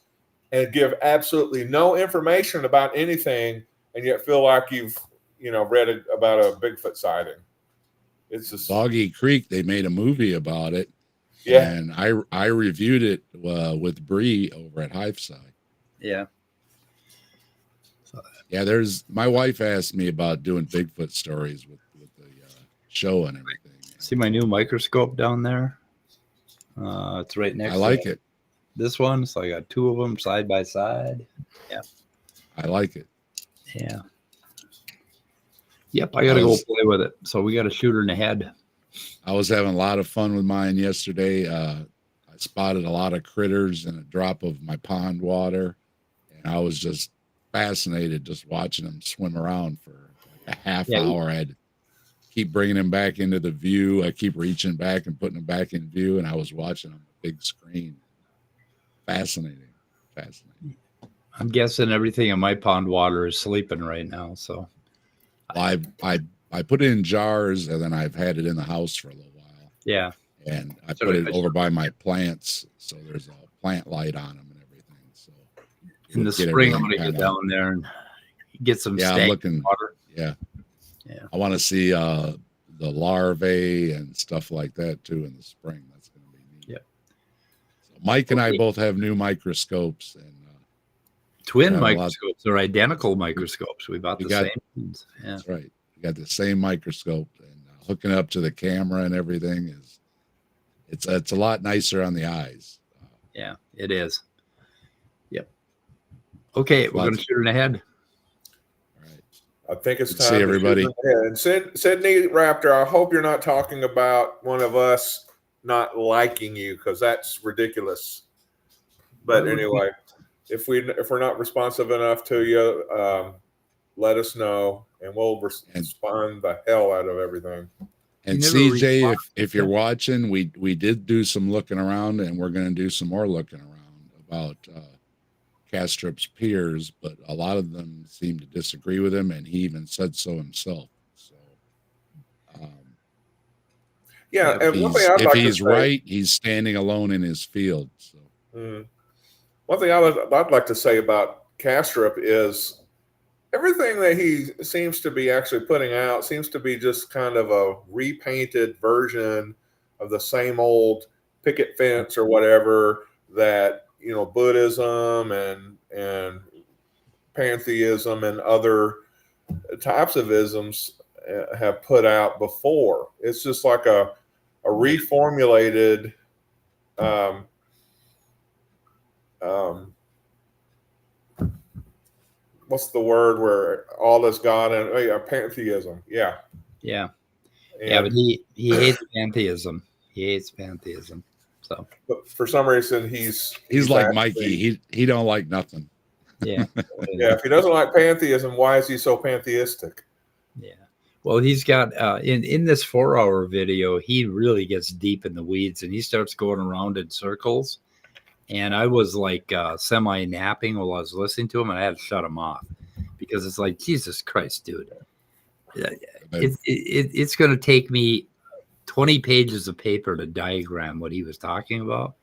and give absolutely no information about anything and yet feel like you've, read about a Bigfoot sighting. It's just Boggy Creek. They made a movie about it. Yeah. And I reviewed it with Bree over at Hiveside. Yeah. Yeah, my wife asked me about doing Bigfoot stories with the show and everything. See my new microscope down there? It's right next to I like it. This one, so I got 2 of them side by side. Yeah. I like it. Yeah. Yep, I got to go play with it. So we got to shoot her in the head. I was having a lot of fun with mine yesterday. I spotted a lot of critters in a drop of my pond water, and I was just fascinated just watching them swim around for like a half hour. I had to keep bringing them back into the view. I keep reaching back and putting them back in view, and I was watching them on a big screen. Fascinating. I'm guessing everything in my pond water is sleeping right now. So I put it in jars, and then I've had it in the house for a little while. Yeah. And I put it over by my plants, so there's a plant light on them and everything. So in the spring, I'm going to get down there and get some water. Yeah. I want to see the larvae and stuff like that too in the spring. That's going to be neat. Yeah. So Mike and I both have new microscopes and twin microscopes or identical microscopes. We bought the same ones. Yeah. That's right. We got the same microscope, and hooking up to the camera and everything it's a lot nicer on the eyes. Yeah, it is. Yep. Okay, we're going to shoot it ahead. All right. I think it's time to see everybody. And Sydney Raptor, I hope you're not talking about one of us not liking you, because that's ridiculous. But anyway, if we're not responsive enough to you, let us know, and we'll respond the hell out of everything. And CJ, if you're watching, we did do some looking around, and we're going to do some more looking around about Kastrup's peers, but a lot of them seem to disagree with him, and he even said so himself. So, and one thing if he's right, he's standing alone in his field. So, one thing I'd like to say about Kastrup is everything that he seems to be actually putting out seems to be just kind of a repainted version of the same old picket fence or whatever that, you know, Buddhism and pantheism and other types of isms have put out before. It's just like a reformulated what's the word where all is God and pantheism. Yeah. But he hates pantheism. He hates pantheism. So, but for some reason he's like actually, Mikey. He don't like nothing. Yeah. If he doesn't like pantheism, why is he so pantheistic? Yeah. Well, he's got in this 4-hour video, he really gets deep in the weeds, and he starts going around in circles. And I was like semi napping while I was listening to him, and I had to shut him off because it's like, Jesus Christ, dude. It's going to take me 20 pages of paper to diagram what he was talking about.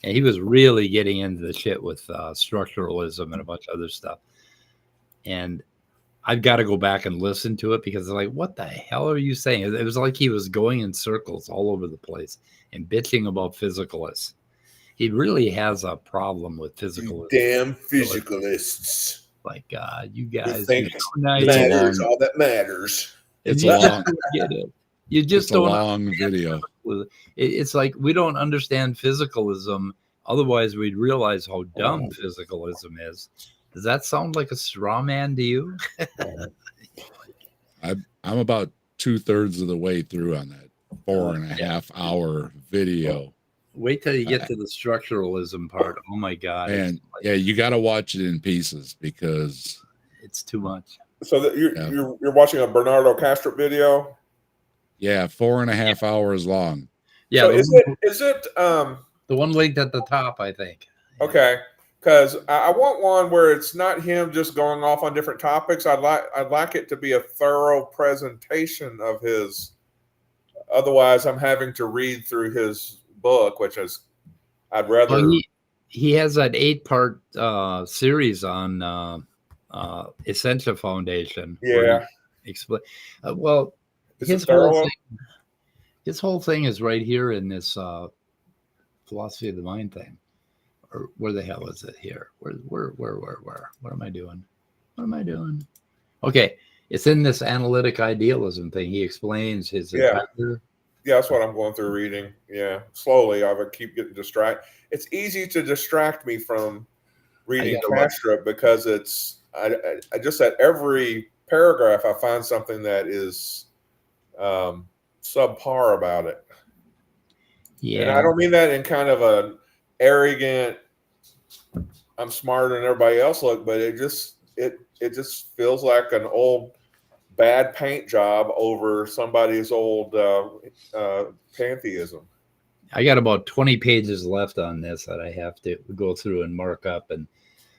And he was really getting into the shit with structuralism and a bunch of other stuff. And I've got to go back and listen to it because it's like, what the hell are you saying? It was like he was going in circles all over the place and bitching about physicalists. He really has a problem with physicalism. Damn physicalists. Like, you guys think matters all that matters. It's a long, get it. You just don't. A long video. It's like we don't understand physicalism. Otherwise, we'd realize how dumb physicalism is. Does that sound like a straw man to you? I'm about 2/3 of the way through on that 4.5 hour video. Wait till you get to the structuralism part. Oh my God! And you got to watch it in pieces because it's too much. So that you're watching a Bernardo Kastrup video. Yeah, 4.5 hours long. Yeah. So is it the one linked at the top? I think. Okay, because I want one where it's not him just going off on different topics. I'd like it to be a thorough presentation of his. Otherwise, I'm having to read through his book, which is I'd rather. Well, he has that 8-part series on Essentia Foundation. Yeah. Explain. Well, his whole thing is right here in this philosophy of the mind thing. Or where the hell is it here? Where? What am I doing? Okay, it's in this analytic idealism thing. He explains his entire. Yeah, that's what I'm going through reading. Yeah, slowly. I would keep getting distracted. It's easy to distract me from reading Kastrup because it's I just at every paragraph I find something that is subpar about it. Yeah. And I don't mean that in kind of an arrogant, I'm smarter than everybody else look, but it just feels like an old bad paint job over somebody's old pantheism. I got about 20 pages left on this that I have to go through and mark up, and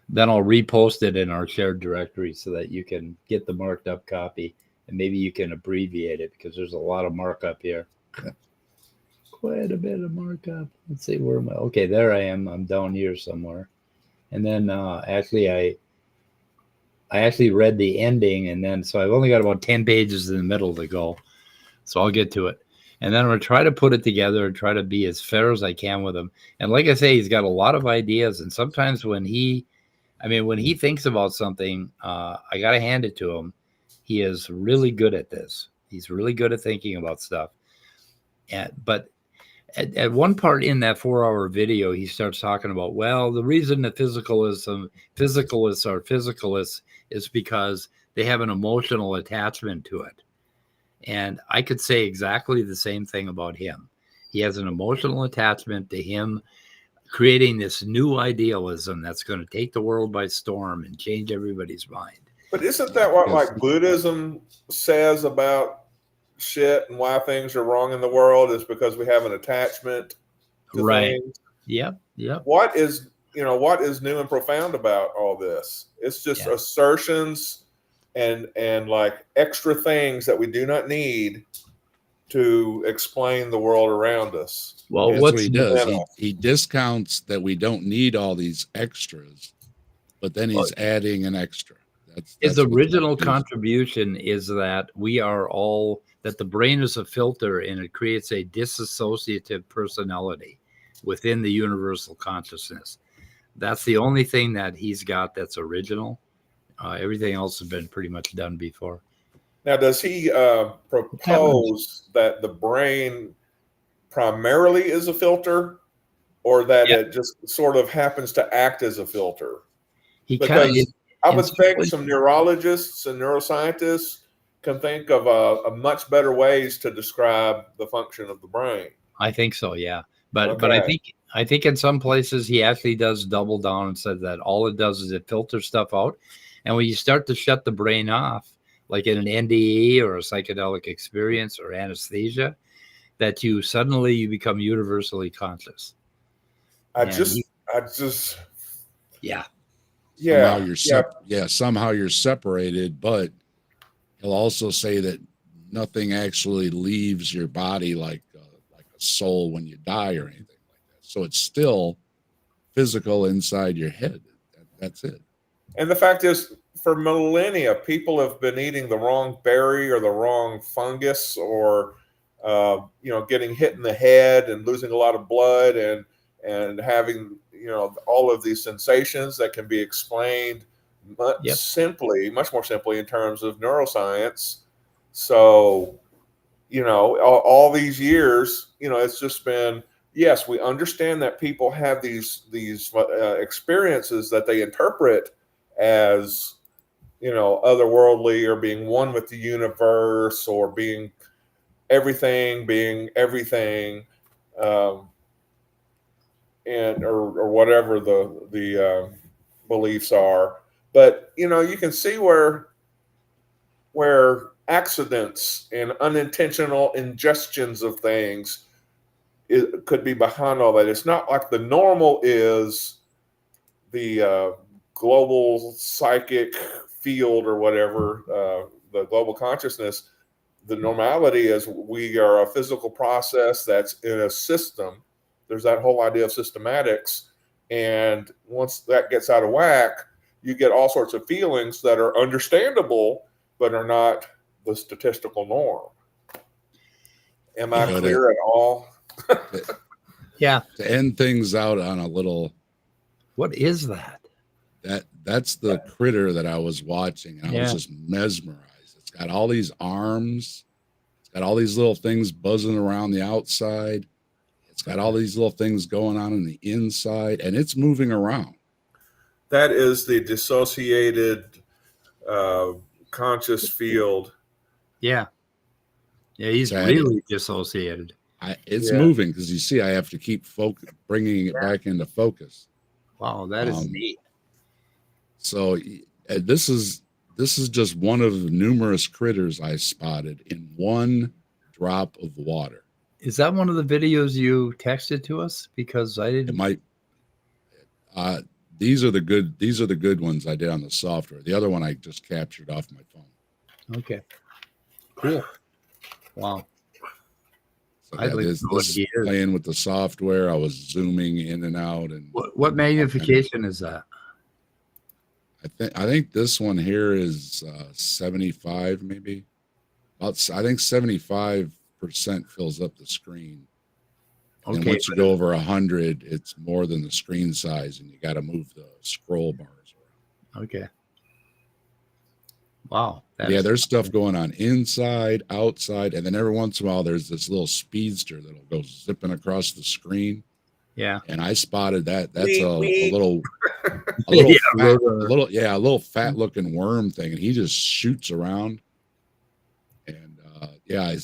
then I'll repost it in our shared directory so that you can get the marked up copy, and maybe you can abbreviate it because there's a lot of markup here. Quite a bit of markup. Let's see, where am I? Okay, there I am. I'm down here somewhere. And then actually I actually read the ending, and then so I've only got about 10 pages in the middle to go. So I'll get to it. And then I'm going to try to put it together and try to be as fair as I can with him. And like I say, he's got a lot of ideas. And sometimes when he thinks about something, I got to hand it to him. He is really good at this. He's really good at thinking about stuff. But at one part in that 4-hour video, he starts talking about, well, the reason that physicalists are physicalists is because they have an emotional attachment to it. And I could say exactly the same thing about him. He has an emotional attachment to him creating this new idealism that's going to take the world by storm and change everybody's mind. But isn't that what like Buddhism says about shit and why things are wrong in the world is because we have an attachment to things? Yep. What is new and profound about all this? It's just assertions and like extra things that we do not need to explain the world around us. Well, that's what he does. He discounts that we don't need all these extras, but then he's adding an extra. That's his original contribution is that that the brain is a filter and it creates a disassociative personality within the universal consciousness. That's the only thing that he's got that's original. Everything else has been pretty much done before. Now, does he propose that the brain primarily is a filter, or that it just sort of happens to act as a filter? I would think some neurologists and neuroscientists can think of a much better ways to describe the function of the brain. I think so, yeah. But I think in some places he actually does double down and says that all it does is it filters stuff out. And when you start to shut the brain off, like in an NDE or a psychedelic experience or anesthesia, that you become universally conscious. Somehow you're separated, but he'll also say that nothing actually leaves your body like a soul when you die or anything like that. So it's still physical inside your head. That's it. And the fact is, for millennia, people have been eating the wrong berry or the wrong fungus, or getting hit in the head and losing a lot of blood and having all of these sensations that can be explained much more simply in terms of neuroscience. So, all these years, it's just been, yes, we understand that people have these experiences that they interpret as, otherworldly, or being one with the universe, or being everything, or whatever the beliefs are. But you can see where accidents and unintentional ingestions of things could be behind all that. It's not like the normal is the global psychic field or whatever, the global consciousness. The normality is we are a physical process that's in a system. There's that whole idea of systematics. And once that gets out of whack, you get all sorts of feelings that are understandable, but are not the statistical norm. Am I clear at all? Yeah. To end things out on a little. What is that? That's the critter that I was watching. And I was just mesmerized. It's got all these arms. It's got all these little things buzzing around the outside. It's got all these little things going on the inside, and it's moving around. That is the dissociated conscious field. Yeah. Yeah, he's really dissociated. It's moving because you see, I have to keep bringing it back into focus. Wow, that is neat. So this is just one of the numerous critters I spotted in one drop of water. Is that one of the videos you texted to us? Because I didn't. It might. These are the good ones I did on the software. The other one I just captured off my phone. Okay. Cool. Wow. So this is playing with the software. I was zooming in and out. And what magnification is that? I think this one here is 75, maybe. I think 75% fills up the screen. And once you go over 100, it's more than the screen size, and you got to move the scroll bars around. Okay. Wow. Yeah, there's stuff going on inside, outside, and then every once in a while there's this little speedster that'll go zipping across the screen. Yeah. And I spotted that. That's a little fat looking worm thing, and he just shoots around. And I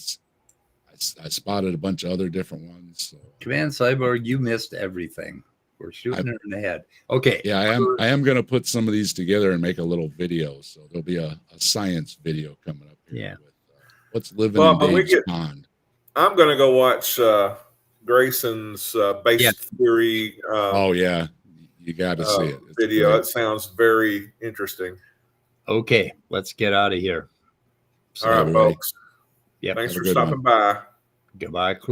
spotted a bunch of other different ones. So. Command Cyborg, you missed everything. We're shooting her in the head. Okay. Yeah, I am going to put some of these together and make a little video. So there'll be a science video coming up here. Yeah. With, what's living in Dave's pond. I'm going to go watch Grayson's base theory. You got to see it. It's video. great. It sounds very interesting. Okay, let's get out of here. All right, folks. Yeah. Thanks for stopping by. Goodbye, crew.